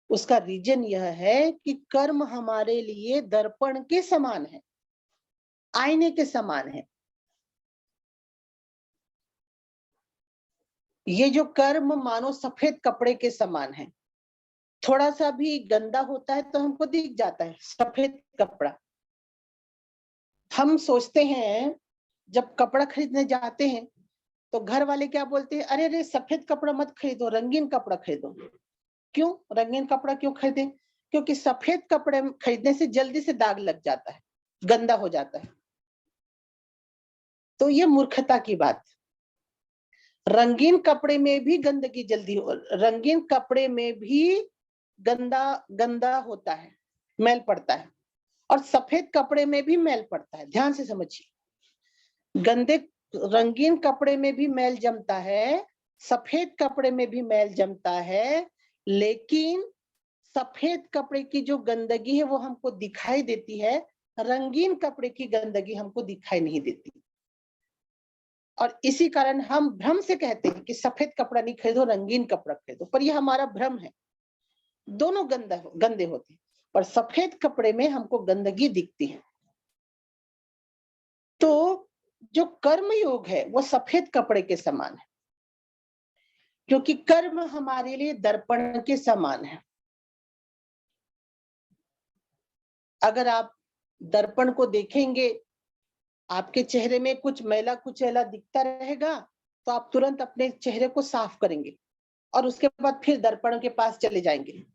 उसका रीजन यह है कि कर्म हमारे लिए दर्पण के समान है, आईने के समान है। ये जो कर्म मानो सफेद कपड़े के समान है, थोड़ा सा भी गंदा होता है तो हमको दिख जाता है, सफेद कपड़ा। हम सोचते हैं जब कपड़ा खरीदने जाते हैं तो घर वाले क्या बोलते हैं, अरे रे सफेद कपड़ा मत खरीदो, रंगीन कपड़ा खरीदो। क्यों रंगीन कपड़ा क्यों खरीदे? क्योंकि सफेद कपड़े खरीदने से जल्दी से दाग लग जाता है, गंदा हो जाता है। तो ये मूर्खता की बात। रंगीन कपड़े में भी गंदगी जल्दी रंगीन कपड़े में भी गंदा होता है, मैल पड़ता है, और सफेद कपड़े में भी मैल पड़ता है। ध्यान से समझिए, रंगीन कपड़े में भी मैल जमता है, सफेद कपड़े में भी मैल जमता है, लेकिन सफेद कपड़े की जो गंदगी है वो हमको दिखाई देती है, रंगीन कपड़े की गंदगी हमको दिखाई नहीं देती। और इसी कारण हम भ्रम से कहते हैं कि सफेद कपड़ा नहीं खरीदो, रंगीन कपड़ा खरीदो, पर यह हमारा भ्रम है। दोनों गंदे होते हैं, पर सफेद कपड़े में हमको गंदगी दिखती है। तो जो कर्म योग है वो सफेद कपड़े के समान है, क्योंकि कर्म हमारे लिए दर्पण के समान है। अगर आप दर्पण को देखेंगे आपके चेहरे में कुछ मैला कुचैला दिखता रहेगा तो आप तुरंत अपने चेहरे को साफ करेंगे और उसके बाद फिर दर्पण के पास चले जाएंगे।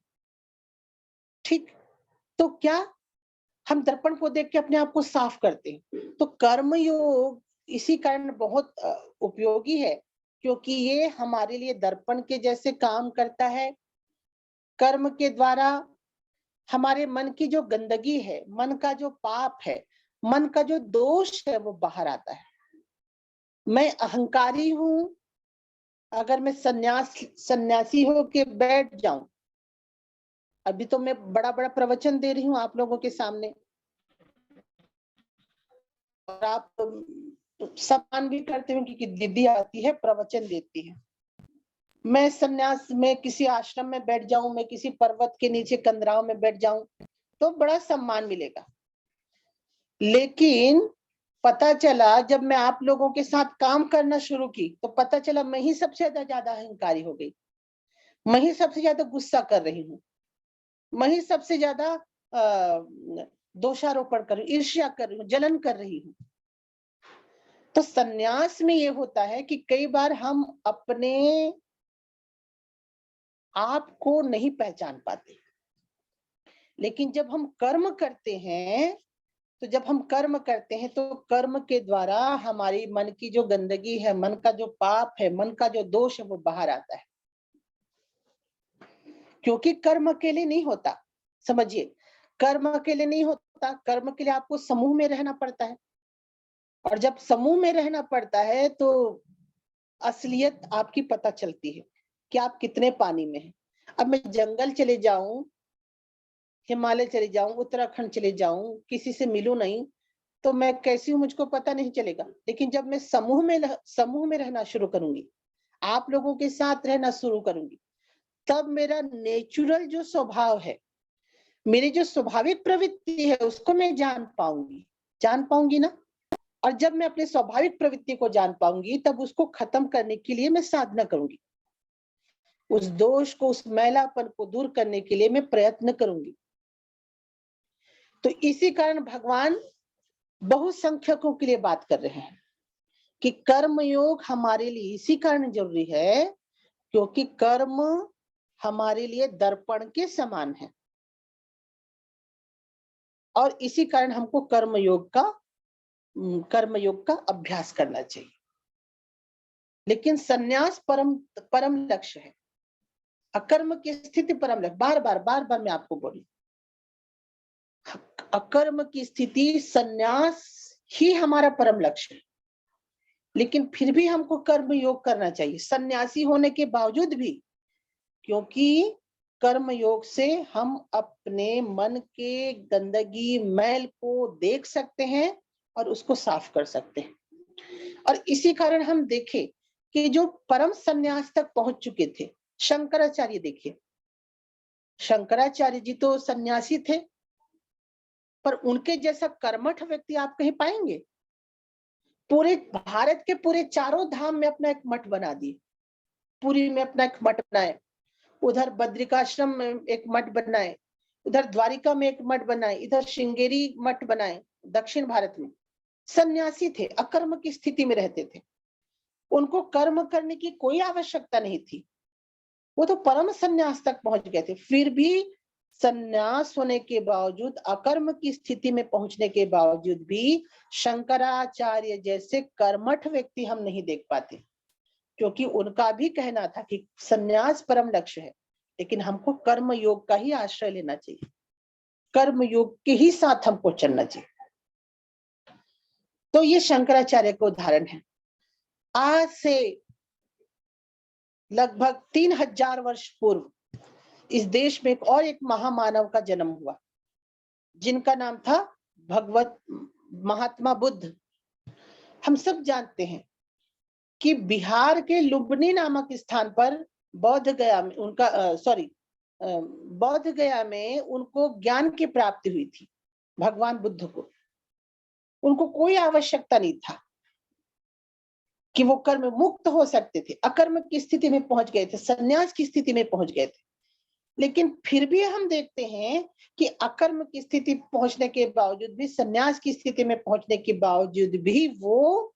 ठीक, तो क्या हम दर्पण को देख के अपने आप को साफ करते हैं? तो कर्म योग इसी कारण बहुत उपयोगी है, क्योंकि ये हमारे लिए दर्पण के जैसे काम करता है। कर्म के द्वारा हमारे मन की जो गंदगी है, मन का जो पाप है, मन का जो दोष है वो बाहर आता है। मैं अहंकारी हूँ, अगर मैं सन्यासी होके बैठ जाऊं, अभी तो मैं बड़ा बड़ा प्रवचन दे रही हूँ आप लोगों के सामने, और आप सम्मान भी करते हो कि दीदी आती है प्रवचन देती है। मैं सन्यास में किसी आश्रम में बैठ जाऊं, मैं किसी पर्वत के नीचे कंदराव में बैठ जाऊं तो बड़ा सम्मान मिलेगा। लेकिन पता चला जब मैं आप लोगों के साथ काम करना शुरू की तो पता चला मैं ही सबसे ज्यादा अहंकारी हो गई, मैं ही सबसे ज्यादा गुस्सा कर रही हूँ, मैं ही सबसे ज्यादा दोषारोपण कर रही हूँ, ईर्ष्या कर रही हूँ, जलन कर रही हूँ। तो सन्यास में ये होता है कि कई बार हम अपने आप को नहीं पहचान पाते, लेकिन जब हम कर्म करते हैं तो कर्म के द्वारा हमारी मन की जो गंदगी है, मन का जो पाप है, मन का जो दोष है वो बाहर आता है। क्योंकि कर्म अकेले नहीं होता, समझिए, कर्म अकेले नहीं होता, कर्म के लिए आपको समूह में रहना पड़ता है, और जब समूह में रहना पड़ता है तो असलियत आपकी पता चलती है कि आप कितने पानी में हैं। अब मैं जंगल चले जाऊं, हिमालय चले जाऊं, उत्तराखंड चले जाऊं, किसी से मिलूं नहीं, तो मैं कैसी हूं मुझको पता नहीं चलेगा। लेकिन जब मैं समूह में रहना शुरू करूंगी, आप लोगों के साथ रहना शुरू करूंगी, तब मेरा नेचुरल जो स्वभाव है, मेरी जो स्वाभाविक प्रवृत्ति है उसको मैं जान पाऊंगी ना। और जब मैं अपने स्वाभाविक प्रवृत्ति को जान पाऊंगी तब उसको खत्म करने के लिए मैं साधना करूंगी, उस दोष को, उस मैलापन को दूर करने के लिए मैं प्रयत्न करूंगी। तो इसी कारण भगवान बहुसंख्यकों के लिए बात कर रहे हैं कि कर्म योग हमारे लिए इसी कारण जरूरी है क्योंकि कर्म हमारे लिए दर्पण के समान है, और इसी कारण हमको कर्म योग का अभ्यास करना चाहिए। लेकिन सन्यास परम लक्ष्य है, अकर्म की स्थिति परम लक्ष्य। बार बार मैं आपको बोलूं, अकर्म की स्थिति, सन्यास ही हमारा परम लक्ष्य है। लेकिन फिर भी हमको कर्म योग करना चाहिए सन्यासी होने के बावजूद भी, क्योंकि कर्म योग से हम अपने मन के गंदगी, मैल को देख सकते हैं और उसको साफ कर सकते हैं। और इसी कारण हम देखें कि जो परम सन्यास तक पहुंच चुके थे, शंकराचार्य देखिए, शंकराचार्य जी तो सन्यासी थे, पर उनके जैसा कर्मठ व्यक्ति आप कहीं पाएंगे? पूरे भारत के पूरे चारों धाम में अपना एक मठ बना दिए, पुरी में अपना एक मठ बनाए, उधर बद्रिकाश्रम में एक मठ बनाए, उधर द्वारिका में एक मठ बनाए, इधर श्रृंगेरी मठ बनाए, दक्षिण भारत में। सन्यासी थे, अकर्म की स्थिति में रहते थे, उनको कर्म करने की कोई आवश्यकता नहीं थी, वो तो परम सन्यास तक पहुंच गए थे। फिर भी सन्यास होने के बावजूद, अकर्म की स्थिति में पहुंचने के बावजूद भी शंकराचार्य जैसे कर्मठ व्यक्ति हम नहीं देख पाते, क्योंकि उनका भी कहना था कि सन्यास परम लक्ष्य है, लेकिन हमको कर्म योग का ही आश्रय लेना चाहिए, कर्म योग के ही साथ हमको चलना चाहिए। तो ये शंकराचार्य का उदाहरण है। आज से लगभग 3000 वर्ष पूर्व इस देश में एक महामानव का जन्म हुआ, जिनका नाम था भगवत महात्मा बुद्ध। हम सब जानते हैं कि बिहार के लुम्बिनी नामक स्थान पर बौद्ध गया में बौद्ध गया में उनको ज्ञान की प्राप्ति हुई थी। भगवान बुद्ध को, उनको कोई आवश्यकता नहीं था कि वो कर्म मुक्त हो सकते थे, अकर्म की स्थिति में पहुंच गए थे, संन्यास की स्थिति में पहुंच गए थे। लेकिन फिर भी हम देखते हैं कि अकर्म की स्थिति पहुंचने के बावजूद भी, संन्यास की स्थिति में पहुंचने के बावजूद भी वो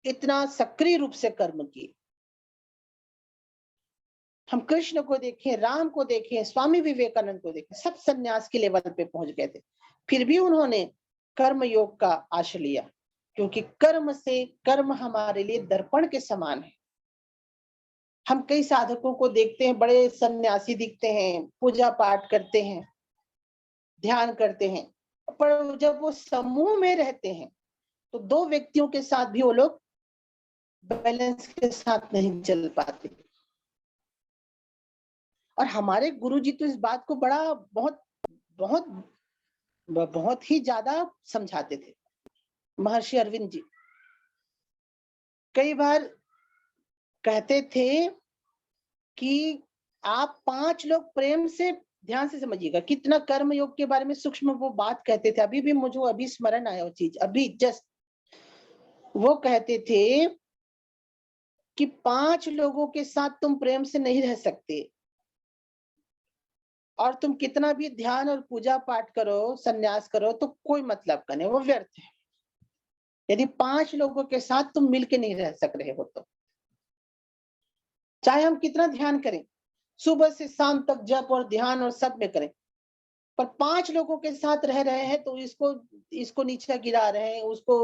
इतना सक्रिय रूप से कर्म किए। हम कृष्ण को देखें, राम को देखें, स्वामी विवेकानंद को देखें, सब संन्यास के लेवल पे पहुंच गए थे, फिर भी उन्होंने कर्म योग का आश्रय लिया, क्योंकि कर्म हमारे लिए दर्पण के समान है। हम कई साधकों को देखते हैं, बड़े सन्यासी दिखते हैं, पूजा पाठ करते हैं, ध्यान करते हैं, पर जब वो समूह में रहते हैं तो दो व्यक्तियों के साथ भी वो लोग बैलेंस के साथ नहीं चल पाते। और हमारे गुरुजी तो इस बात को बड़ा बहुत बहुत बहुत ही ज्यादा समझाते थे। महर्षि अरविंद जी कई बार कहते थे कि आप 5 लोग प्रेम से, ध्यान से समझिएगा कितना कर्म योग के बारे में सूक्ष्म वो बात कहते थे। अभी भी मुझे अभी स्मरण आया वो चीज, अभी जस्ट वो कहते थे कि 5 लोगों के साथ तुम प्रेम से नहीं रह सकते, और तुम कितना भी ध्यान और पूजा पाठ करो, संन्यास करो, तो कोई मतलब का नहीं, वो व्यर्थ है। यदि 5 लोगों के साथ तुम मिलके नहीं रह सक रहे हो तो चाहे हम कितना ध्यान करें, सुबह से शाम तक जप और ध्यान और सब में करें, पर 5 लोगों के साथ रह रहे हैं तो इसको नीचा गिरा रहे हैं, उसको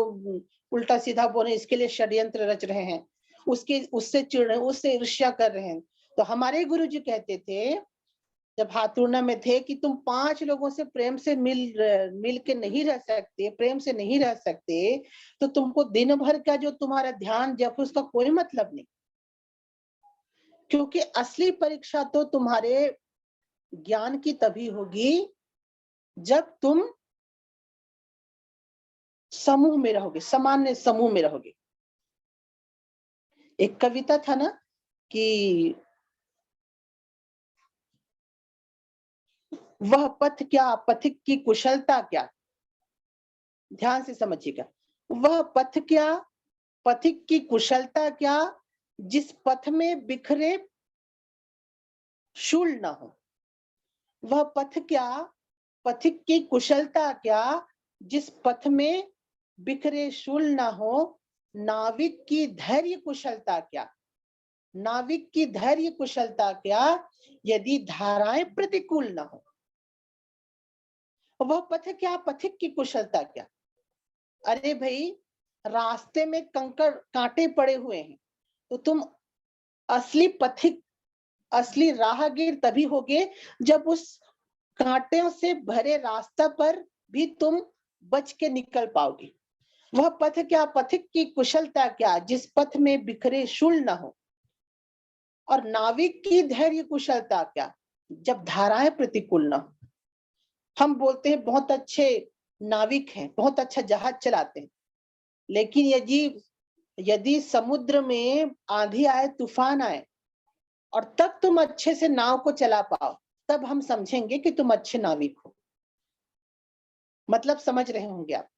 उल्टा सीधा बोल रहे हैं, इसके लिए षड्यंत्र रच रहे हैं, उससे चिढ़ रहे हैं, उससे ईर्ष्या कर रहे हैं। तो हमारे गुरुजी कहते थे जब हाथुर्णा में थे कि तुम 5 लोगों से प्रेम से मिल के नहीं रह सकते, प्रेम से नहीं रह सकते, तो तुमको दिन भर का जो तुम्हारा ध्यान जप उसका कोई मतलब नहीं, क्योंकि असली परीक्षा तो तुम्हारे ज्ञान की तभी होगी जब तुम समूह में रहोगे, सामान्य समूह में रहोगे। एक कविता था ना कि वह पथ क्या, पथिक की कुशलता क्या, ध्यान से समझिएगा, वह पथ क्या, पथिक की कुशलता क्या, जिस पथ में बिखरे शूल न हो। वह पथ क्या, पथिक की कुशलता क्या, जिस पथ में बिखरे शूल न हो। नाविक की धैर्य कुशलता क्या, नाविक की धैर्य कुशलता क्या, यदि धाराएं प्रतिकूल न हो। वह पथ क्या, पथिक की कुशलता क्या। अरे भाई, रास्ते में कंकड़ कांटे पड़े हुए हैं, तो तुम असली पथिक, असली राहगीर तभी होगे जब उस कांटों से भरे रास्ता पर भी तुम बच के निकल पाओगे। वह पथ क्या, पथिक की कुशलता क्या, जिस पथ में बिखरे शूल न हो। और नाविक की धैर्य कुशलता क्या, जब धाराएं प्रतिकूल न हो। हम बोलते हैं बहुत अच्छे नाविक हैं, बहुत अच्छा जहाज चलाते हैं, लेकिन यदि समुद्र में आंधी आए, तूफान आए, और तब तुम अच्छे से नाव को चला पाओ, तब हम समझेंगे कि तुम अच्छे नाविक हो। मतलब समझ रहे होंगे आप।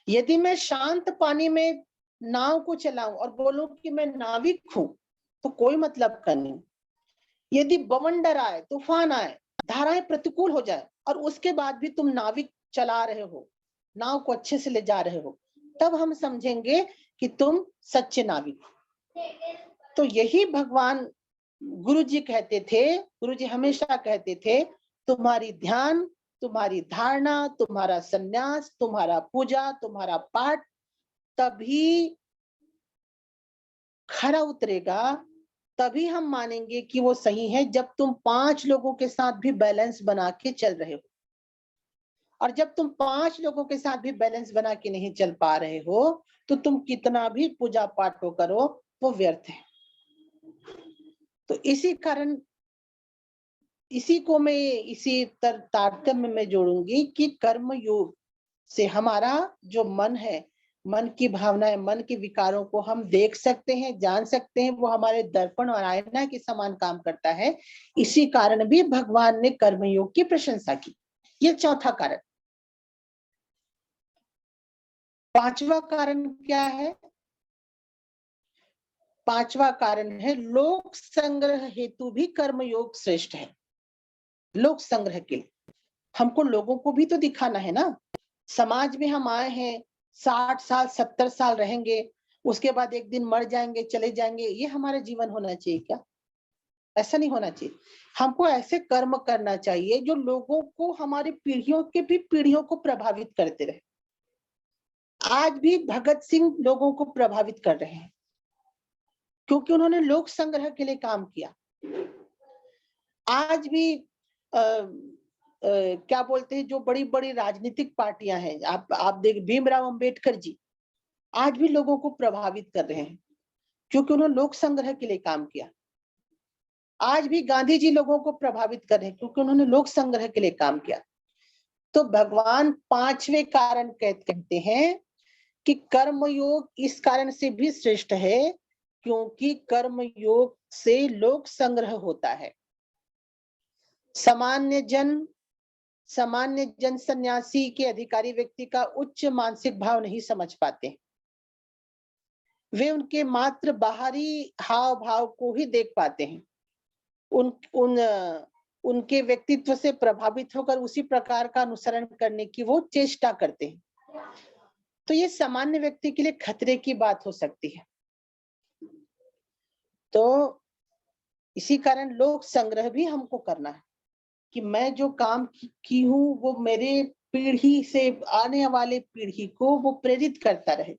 यदि मैं शांत पानी में नाव को चलाऊं और बोलूं कि मैं नाविक हूं, तो कोई मतलब का नहीं। यदि बवंडर आए, तूफान आए, धाराएं प्रतिकूल हो जाए, और उसके बाद भी तुम नाविक चला रहे हो, नाव को अच्छे से ले जा रहे हो, तब हम समझेंगे कि तुम सच्चे नाविक हो। तो यही भगवान गुरुजी कहते थे, गुरुजी हमेशा कहते थे, तुम्हारी ध्यान, तुम्हारी धारणा, तुम्हारा संन्यास, तुम्हारा पूजा, तुम्हारा पाठ तभी खरा उतरेगा, तभी हम मानेंगे कि वो सही है, जब तुम 5 लोगों के साथ भी बैलेंस बना के चल रहे हो। और जब तुम 5 लोगों के साथ भी बैलेंस बना के नहीं चल पा रहे हो, तो तुम कितना भी पूजा पाठ को करो, वो व्यर्थ है। तो इसी कारण इसी को मैं इसी तारतम्य में जोड़ूंगी कि कर्म योग से हमारा जो मन है, मन की भावनाएं, मन के विकारों को हम देख सकते हैं, जान सकते हैं, वो हमारे दर्पण और आईना के समान काम करता है। इसी कारण भी भगवान ने कर्मयोग की प्रशंसा की। ये चौथा कारण। पांचवा कारण क्या है? पांचवा कारण है लोक संग्रह हेतु भी कर्मयोग श्रेष्ठ है। लोक संग्रह के लिए हमको लोगों को भी तो दिखाना है ना। समाज में हम आए हैं, 60 साल 70 साल रहेंगे, उसके बाद एक दिन मर जाएंगे, चले जाएंगे, ये हमारा जीवन होना चाहिए क्या? ऐसा नहीं होना चाहिए। हमको ऐसे कर्म करना चाहिए जो लोगों को, हमारी पीढ़ियों के भी पीढ़ियों को प्रभावित करते रहे। आज भी भगत सिंह लोगों को प्रभावित कर रहे हैं क्योंकि उन्होंने लोक संग्रह के लिए काम किया। आज भी क्या बोलते हैं, जो बड़ी बड़ी राजनीतिक पार्टियां हैं, आप देख भीमराव अंबेडकर जी आज भी लोगों को प्रभावित कर रहे हैं क्योंकि उन्होंने लोक संग्रह के लिए काम किया। आज भी गांधी जी लोगों को प्रभावित कर रहे हैं क्योंकि उन्होंने लोक संग्रह के लिए काम किया। तो भगवान पांचवें कारण कहते हैं कि कर्मयोग इस कारण से भी श्रेष्ठ है क्योंकि कर्मयोग से लोक संग्रह होता है। सामान्य जन सन्यासी के अधिकारी व्यक्ति का उच्च मानसिक भाव नहीं समझ पाते। वे उनके मात्र बाहरी हाव भाव को ही देख पाते हैं। उनके व्यक्तित्व से प्रभावित होकर उसी प्रकार का अनुसरण करने की वो चेष्टा करते हैं। तो ये सामान्य व्यक्ति के लिए खतरे की बात हो सकती है। तो इसी कारण लोक संग्रह भी हमको करना है कि मैं जो काम की हूं वो मेरे पीढ़ी से आने वाले पीढ़ी को वो प्रेरित करता रहे,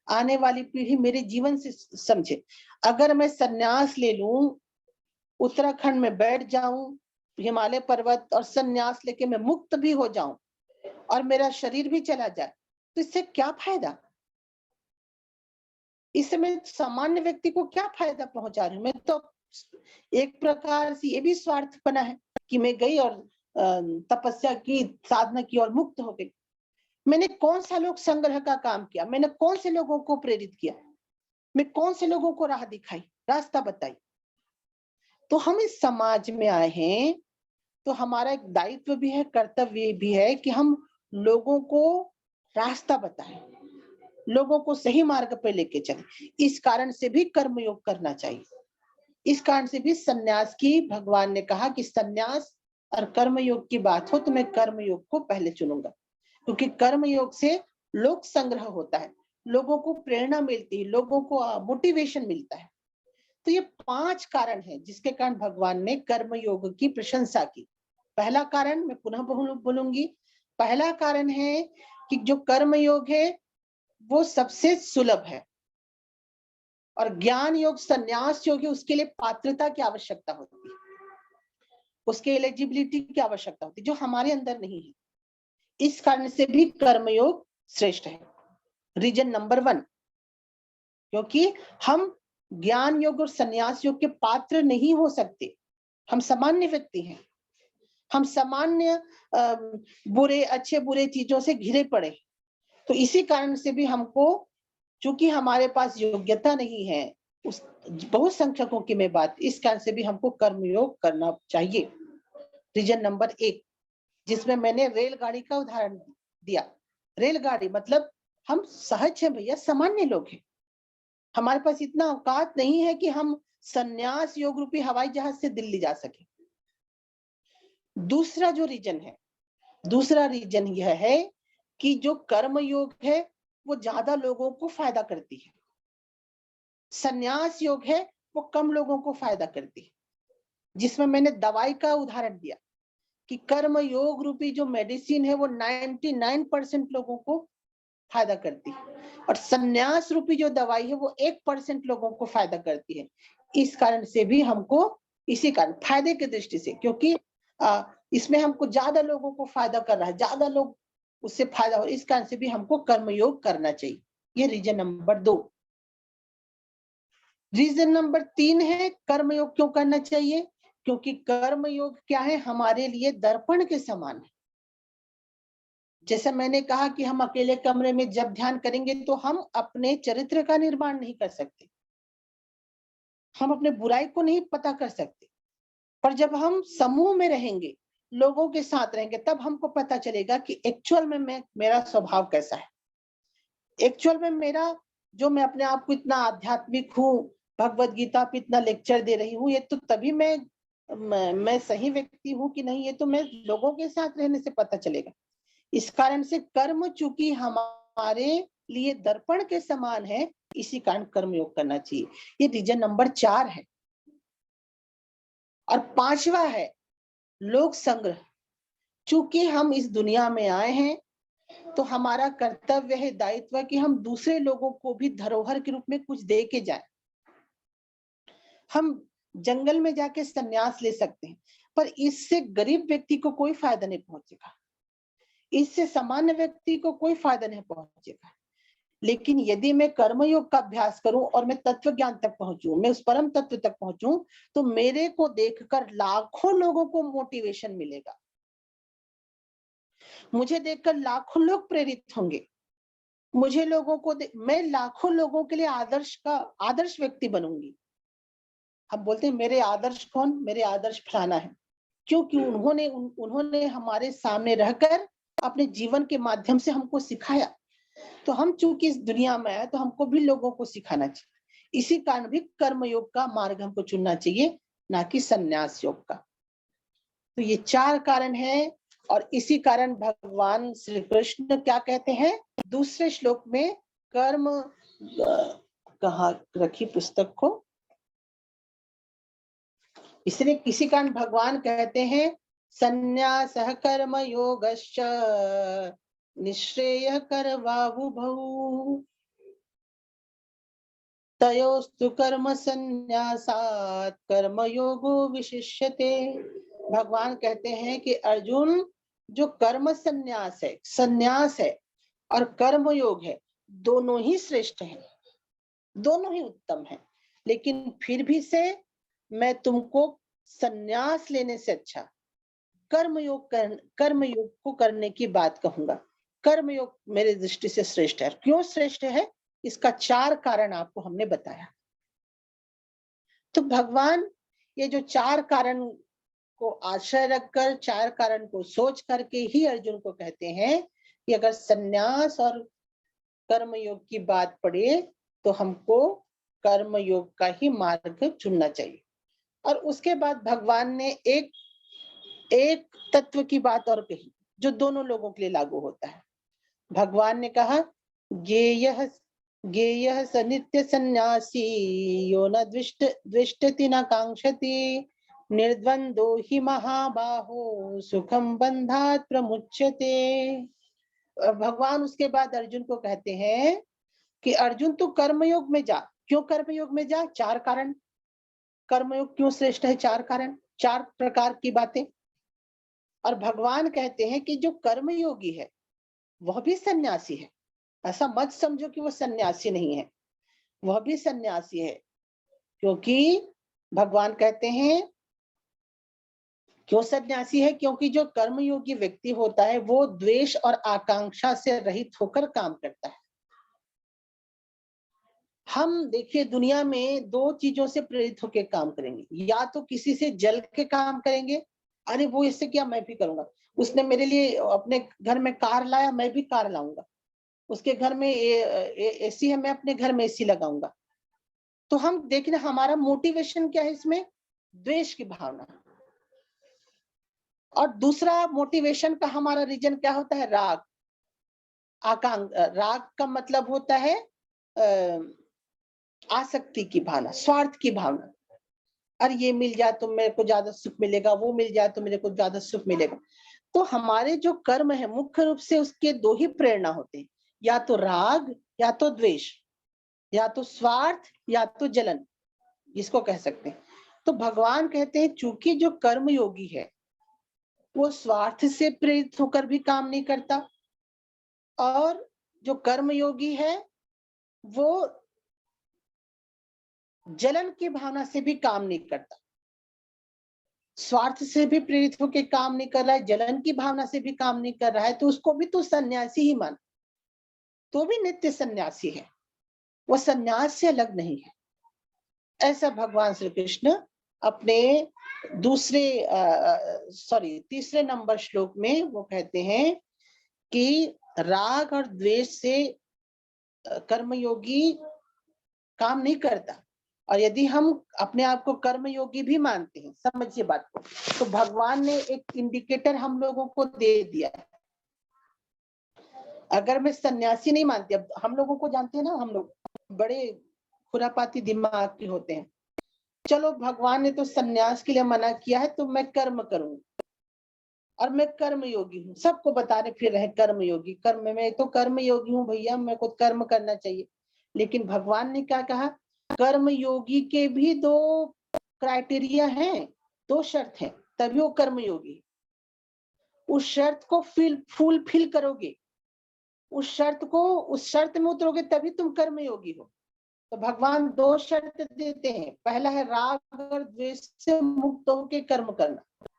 आने वाली पीढ़ी मेरे जीवन से समझे। अगर मैं सन्यास ले लूं, उत्तराखंड में बैठ जाऊं, हिमालय पर्वत और सन्यास लेके मैं मुक्त भी हो जाऊं और मेरा शरीर भी चला जाए, तो इससे क्या फायदा? इससे मैं सामान्य व्यक्ति को क्या फायदा पहुंचा रही हूँ? मैं तो एक प्रकार से ये भी स्वार्थपना है कि मैं गई और तपस्या की, साधना की और मुक्त हो गई। मैंने कौन सा लोक संग्रह का काम किया? मैंने कौन से लोगों को प्रेरित किया? मैं कौन से लोगों को राह दिखाई, रास्ता बताई? तो हम इस समाज में आए हैं तो हमारा एक दायित्व भी है, कर्तव्य भी है कि हम लोगों को रास्ता बताएं, लोगों को सही मार्ग पर लेके चले। इस कारण से भी कर्मयोग करना चाहिए। इस कारण से भी सन्यास की भगवान ने कहा कि सन्यास और कर्मयोग की बात हो तो मैं कर्मयोग को पहले चुनूंगा, क्योंकि कर्मयोग से लोक संग्रह होता है, लोगों को प्रेरणा मिलती है, लोगों को मोटिवेशन मिलता है। तो ये 5 कारण है जिसके कारण भगवान ने कर्मयोग की प्रशंसा की। पहला कारण मैं पुनः बोलूंगी, पहला कारण है कि जो कर्मयोग है वो सबसे सुलभ है और ज्ञान योग, संन्यास योग है, उसके लिए पात्रता की आवश्यकता होती है, उसके एलिजिबिलिटी की आवश्यकता होती है, जो हमारे अंदर नहीं है। इस कारण से भी कर्मयोग श्रेष्ठ है। रीजन नंबर 1, क्योंकि हम ज्ञान योग और संन्यास योग के पात्र नहीं हो सकते। हम सामान्य व्यक्ति हैं, हम सामान्य बुरे अच्छे बुरे चीजों से घिरे पड़े। तो इसी कारण से भी हमको, चूंकि हमारे पास योग्यता नहीं है, उस बहुत संख्यकों की मैं बात, इस कारण से भी हमको कर्मयोग करना चाहिए। रीजन नंबर 1, जिसमें मैंने रेलगाड़ी का उदाहरण दिया। रेलगाड़ी मतलब हम सहज हैं भैया, सामान्य लोग हैं, हमारे पास इतना औकात नहीं है कि हम संन्यास योग रूपी हवाई जहाज से दिल्ली जा सके। दूसरा रीजन यह है कि जो कर्म योग है वो ज्यादा लोगों को फायदा करती है, संन्यास योग है वो कम लोगों को फायदा करती है। जिसमें मैंने दवाई का उदाहरण दिया कि कर्म योग रूपी जो मेडिसिन है वो 99% लोगों को फायदा करती है और संन्यास रूपी जो दवाई है वो 1% लोगों को फायदा करती है। इस कारण से भी हमको, इसी कारण फायदे की दृष्टि से, क्योंकि इसमें हमको ज्यादा लोगों को फायदा कर रहा है, ज्यादा लोग उससे फायदा हो, इस कारण से भी हमको कर्मयोग करना चाहिए। ये रीजन नंबर 2। रीजन नंबर 3 है कर्मयोग क्यों करना चाहिए, क्योंकि कर्मयोग क्या है, हमारे लिए दर्पण के समान है। जैसे मैंने कहा कि हम अकेले कमरे में जब ध्यान करेंगे तो हम अपने चरित्र का निर्माण नहीं कर सकते, हम अपने बुराई को नहीं पता कर सकते, पर जब हम समूह में रहेंगे, लोगों के साथ रहेंगे, तब हमको पता चलेगा कि एक्चुअल में मेरा स्वभाव कैसा है, एक्चुअल में मेरा, जो मैं अपने आप को इतना आध्यात्मिक हूँ, भगवत गीता पे इतना लेक्चर दे रही हूँ, ये तो तभी मैं सही व्यक्ति हूँ कि नहीं, ये तो मैं लोगों के साथ रहने से पता चलेगा। इस कारण से कर्म चूंकि हमारे लिए दर्पण के समान है, इसी कारण कर्मयोग करना चाहिए। ये रीजन नंबर 4 है। और 5वां है लोक संग्रह। चूंकि हम इस दुनिया में आए हैं, तो हमारा कर्तव्य है, दायित्व है कि हम दूसरे लोगों को भी धरोहर के रूप में कुछ दे के जाए। हम जंगल में जाके संन्यास ले सकते हैं, पर इससे गरीब व्यक्ति को कोई फायदा नहीं पहुंचेगा, इससे सामान्य व्यक्ति को कोई फायदा नहीं पहुंचेगा। लेकिन यदि मैं कर्मयोग का अभ्यास करूं और मैं तत्व ज्ञान तक पहुंचूं, मैं उस परम तत्व तक पहुंचूं, तो मेरे को देखकर लाखों लोगों को मोटिवेशन मिलेगा, मुझे देखकर लाखों लोग प्रेरित होंगे, मैं लाखों लोगों के लिए आदर्श व्यक्ति बनूंगी। हम बोलते हैं मेरे आदर्श कौन, मेरे आदर्श फलाना है, क्योंकि उन्होंने हमारे सामने रहकर अपने जीवन के माध्यम से हमको सिखाया। तो हम चूंकि इस दुनिया में आए, तो हमको भी लोगों को सिखाना चाहिए। इसी कारण भी कर्मयोग का मार्ग हमको चुनना चाहिए, ना कि संन्यास योग का। तो ये 4 कारण है। और इसी कारण भगवान श्री कृष्ण क्या कहते हैं दूसरे श्लोक में, कर्म कहाँ रखी पुस्तक को, इसलिए किसी कारण भगवान कहते हैं संन्यासः कर्म योगश्च निःश्रेयः करवावुभौ तयोस्तु कर्म संन्यासात् कर्मयोगो विशिष्यते। भगवान कहते हैं कि अर्जुन, जो कर्म संन्यास है और कर्म योग है, दोनों ही श्रेष्ठ हैं, दोनों ही उत्तम हैं। लेकिन फिर भी से मैं तुमको संन्यास लेने से अच्छा कर्मयोग को करने की बात कहूंगा। कर्मयोग मेरे दृष्टि से श्रेष्ठ है। क्यों श्रेष्ठ है, इसका 4 कारण आपको हमने बताया। तो भगवान ये जो 4 कारण को आश्रय रखकर, 4 कारण को सोच करके ही अर्जुन को कहते हैं कि अगर संन्यास और कर्मयोग की बात पड़े, तो हमको कर्मयोग का ही मार्ग चुनना चाहिए। और उसके बाद भगवान ने एक तत्व की बात और कही, जो दोनों लोगों के लिए लागू होता है। भगवान ने कहा, ज्ञेयः स नित्य सन्यासी यो न द्विष्टति न कांक्षति निर्द्वंदो हि महाबाहो सुखम बंधात् प्रमुच्यते। भगवान उसके बाद अर्जुन को कहते हैं कि अर्जुन तू कर्मयोग में जा। क्यों कर्मयोग में जा? 4 कारण। कर्मयोग क्यों श्रेष्ठ है? 4 कारण, 4 प्रकार की बातें। और भगवान कहते हैं कि जो कर्मयोगी है वह भी सन्यासी है। ऐसा मत समझो कि वो सन्यासी नहीं है, वह भी सन्यासी है। क्योंकि भगवान कहते हैं क्यों सन्यासी है, क्योंकि जो कर्मयोगी व्यक्ति होता है वो द्वेष और आकांक्षा से रहित होकर काम करता है। हम देखिए दुनिया में 2 चीजों से प्रेरित होकर काम करेंगे, या तो किसी से जल के काम करेंगे, अरे वो इससे क्या मैं भी करूंगा, उसने मेरे लिए अपने घर में कार लाया, मैं भी कार लाऊंगा, उसके घर में एसी है, मैं अपने घर में एसी लगाऊंगा। तो हम देखना हमारा मोटिवेशन क्या है इसमें, द्वेष की भावना। और दूसरा मोटिवेशन का हमारा रीजन क्या होता है, राग। राग का मतलब होता है आसक्ति की भावना, स्वार्थ की भावना। अरे ये मिल जाए तो मेरे को ज्यादा सुख मिलेगा, वो मिल जाए तो मेरे को ज्यादा सुख मिलेगा। तो हमारे जो कर्म है मुख्य रूप से उसके 2 ही प्रेरणा होते हैं, या तो राग या तो द्वेष, या तो स्वार्थ या तो जलन, जिसको कह सकते हैं। तो भगवान कहते हैं चूंकि जो कर्म योगी है वो स्वार्थ से प्रेरित होकर भी काम नहीं करता, और जो कर्म योगी है वो जलन की भावना से भी काम नहीं करता, स्वार्थ से भी प्रेरित होकर काम नहीं कर रहा है, जलन की भावना से भी काम नहीं कर रहा है, तो उसको भी तो सन्यासी ही मान, तो भी नित्य सन्यासी है, वो सन्यास से अलग नहीं है। ऐसा भगवान श्री कृष्ण अपने तीसरे नंबर श्लोक में वो कहते हैं कि राग और द्वेष से कर्मयोगी काम नहीं करता, और यदि हम अपने आप को कर्मयोगी भी मानते हैं, समझिए बात को, तो भगवान ने एक इंडिकेटर हम लोगों को दे दिया है। अगर मैं सन्यासी नहीं मानती, अब हम लोगों को जानते हैं ना, हम लोग बड़े खुरापाती दिमाग के होते हैं। चलो भगवान ने तो सन्यास के लिए मना किया है, तो मैं कर्म करूंगी और मैं कर्मयोगी हूँ, सबको बताने फिर रहे कर्मयोगी, कर्म में तो कर्मयोगी हूँ भैया, मेरे को कर्म करना चाहिए। लेकिन भगवान ने क्या कहा, कर्मयोगी के भी दो क्राइटेरिया हैं, दो शर्त हैं, तभी वो कर्मयोगी। उस शर्त को फुलफिल करोगे, उस शर्त में उतरोगे, तभी तुम कर्मयोगी हो। तो भगवान दो शर्त देते हैं। पहला है राग और द्वेष से मुक्त होकर कर्म करना।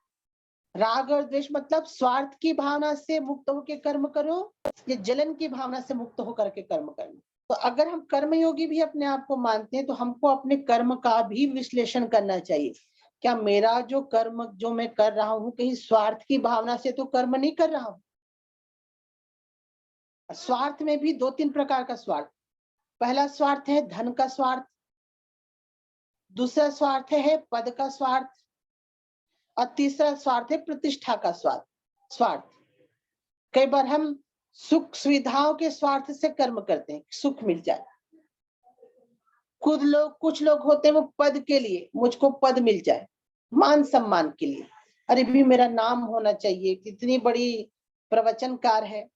राग और द्वेष मतलब स्वार्थ की भावना से मुक्त होकर कर्म करो या जलन की भावना से मुक्त होकर के कर्म करना। तो अगर हम कर्मयोगी भी अपने आप को मानते हैं, तो हमको अपने कर्म का भी विश्लेषण करना चाहिए। क्या मेरा जो कर्म जो मैं कर रहा हूँ, कहीं स्वार्थ की भावना से तो कर्म नहीं कर रहा हूँ? स्वार्थ में भी दो तीन प्रकार का स्वार्थ। पहला स्वार्थ है धन का स्वार्थ, दूसरा स्वार्थ है पद का स्वार्थ, और तीसरा स्वार्थ है प्रतिष्ठा का स्वार्थ। कई बार हम सुख सुविधाओं के स्वार्थ से कर्म करते हैं, सुख मिल जाए। कुछ लोग होते हैं वो पद के लिए, मुझको पद मिल जाए, मान सम्मान के लिए, अरे भी मेरा नाम होना चाहिए, कितनी बड़ी प्रवचनकार है,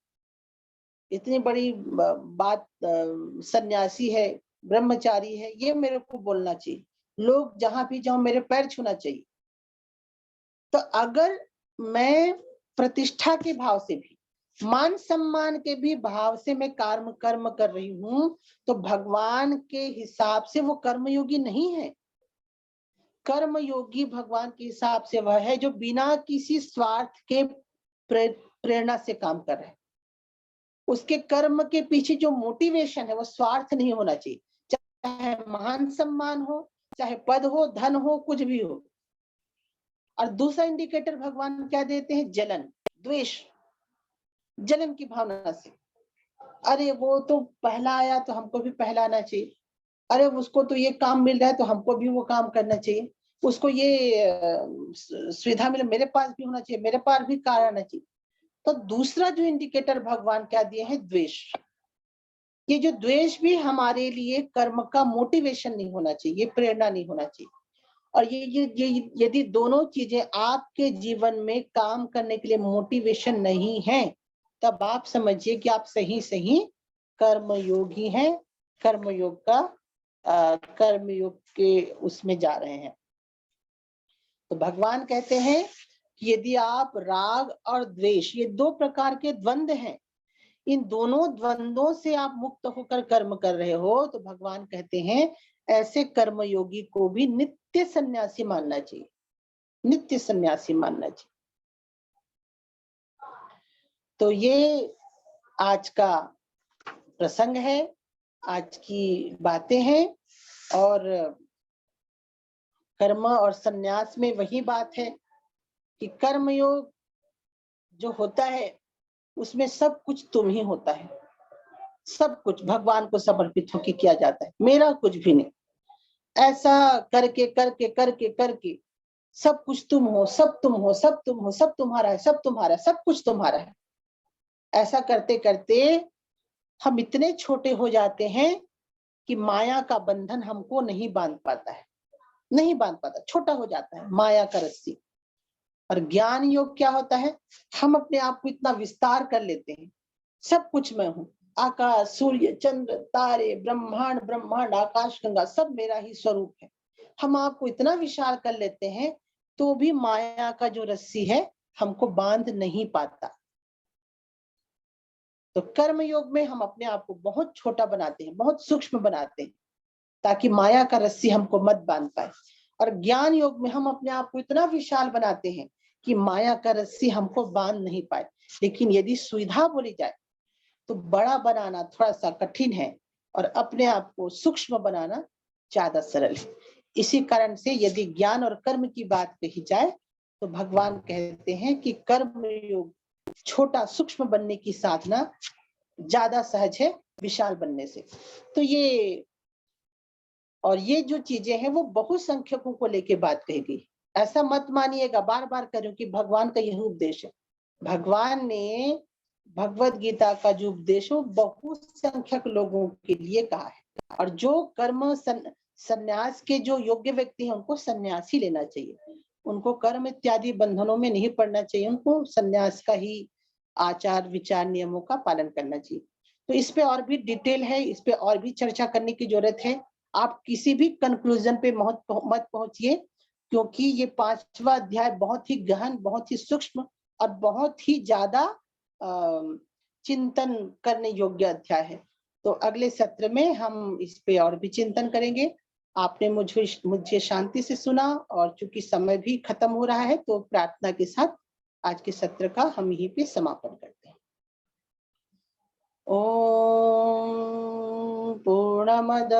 इतनी बड़ी बात, सन्यासी है, ब्रह्मचारी है, ये मेरे को बोलना चाहिए, लोग जहां भी जाऊं मेरे पैर छूना चाहिए। तो अगर मैं प्रतिष्ठा के भाव से भी, मान सम्मान के भी भाव से मैं कर्म कर रही हूं, तो भगवान के हिसाब से वो कर्मयोगी नहीं है। कर्मयोगी भगवान के हिसाब से वह है जो बिना किसी स्वार्थ के प्रेरणा से काम कर रहे हैं। उसके कर्म के पीछे जो मोटिवेशन है वो स्वार्थ नहीं होना चाहिए, चाहे मान सम्मान हो, चाहे पद हो, धन हो, कुछ भी हो। और दूसरा इंडिकेटर भगवान क्या देते हैं, जलन, द्वेष, जलन की भावना से, अरे वो तो पहला आया तो हमको भी पहला आना चाहिए, अरे उसको तो ये काम मिल रहा है तो हमको भी वो काम करना चाहिए, उसको ये सुविधा मिले, मेरे पास भी होना चाहिए, मेरे पास भी कार आना चाहिए। तो दूसरा जो इंडिकेटर भगवान क्या दिए हैं, द्वेष। ये जो द्वेष भी हमारे लिए कर्म का मोटिवेशन नहीं होना चाहिए, प्रेरणा नहीं होना चाहिए। और ये यदि दोनों चीजें आपके जीवन में काम करने के लिए मोटिवेशन नहीं है, तब आप समझिए कि आप सही कर्मयोगी हैं, कर्मयोग के उसमें जा रहे हैं। तो भगवान कहते हैं कि यदि आप राग और द्वेष, ये दो प्रकार के द्वंद्व हैं, इन दोनों द्वंद्वों से आप मुक्त होकर कर्म कर रहे हो, तो भगवान कहते हैं ऐसे कर्मयोगी को भी नित्य सन्यासी मानना चाहिए, नित्य सन्यासी मानना चाहिए। तो ये आज का प्रसंग है, आज की बातें हैं। और कर्म और सन्यास में वही बात है कि कर्मयोग जो होता है उसमें सब कुछ तुम ही होता है, सब कुछ भगवान को समर्पित होकर किया जाता है, मेरा कुछ भी नहीं। ऐसा करके करके करके करके सब कुछ तुम हो, सब तुम हो, सब तुम हो, सब तुम्हारा है, सब तुम्हारा है, सब कुछ तुम्हारा है। ऐसा करते करते हम इतने छोटे हो जाते हैं कि माया का बंधन हमको नहीं बांध पाता है, नहीं बांध पाता, छोटा हो जाता है माया का रस्सी। और ज्ञान योग क्या होता है, हम अपने आप को इतना विस्तार कर लेते हैं, सब कुछ मैं हूँ, आकाश, सूर्य, चंद्र, तारे, ब्रह्मांड, आकाश गंगा, सब मेरा ही स्वरूप है। हम आपको इतना विशाल कर लेते हैं, तो भी माया का जो रस्सी है हमको बांध नहीं पाता। तो कर्म योग में हम अपने आप को बहुत छोटा बनाते हैं, बहुत सूक्ष्म बनाते हैं, ताकि माया का रस्सी हमको मत बांध पाए। और ज्ञान योग में हम अपने आप को इतना विशाल बनाते हैं कि माया का रस्सी हमको बांध नहीं पाए। लेकिन यदि सुविधा बोली जाए तो बड़ा बनाना थोड़ा सा कठिन है और अपने आप को सूक्ष्म बनाना ज्यादा सरल है। इसी कारण से यदि ज्ञान और कर्म की बात कही जाए तो भगवान कहते हैं कि कर्म योग छोटा सूक्ष्म बनने की साधना ज्यादा सहज है विशाल बनने से। तो ये और ये जो चीजें हैं वो बहुसंख्यकों को लेके बात कही गई। ऐसा मत मानिएगा, बार बार करूं कि भगवान का यही उपदेश है। भगवान ने भगवत गीता का जो उपदेश है वो बहुसंख्यक लोगों के लिए कहा है। और जो कर्म संन्यास के जो योग्य व्यक्ति हैं उनको संन्यास ही लेना चाहिए, उनको कर्म इत्यादि बंधनों में नहीं पड़ना चाहिए, उनको संन्यास का ही आचार विचार नियमों का पालन करना चाहिए। तो इस पे और भी डिटेल है, इस पे और भी चर्चा करने की जरूरत है। आप किसी भी कंक्लूजन पे मत पहुंचिए, क्योंकि ये 5वां अध्याय बहुत ही गहन, बहुत ही सूक्ष्म और बहुत ही ज्यादा चिंतन करने योग्य अध्याय है। तो अगले सत्र में हम इस पे और भी चिंतन करेंगे। आपने मुझे शांति से सुना, और चूंकि समय भी खत्म हो रहा है तो प्रार्थना के साथ आज के सत्र का हम यहीं पे समापन करते हैं। ओम पूर्णमद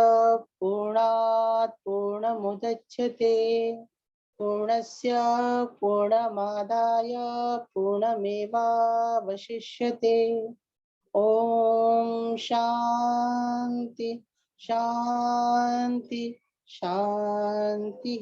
पूर्णात् पूर्णमुदच्यते पूर्णस्य पूर्णमादाय पूर्णमेवावशिष्यते। ओम शांति शांति शांति।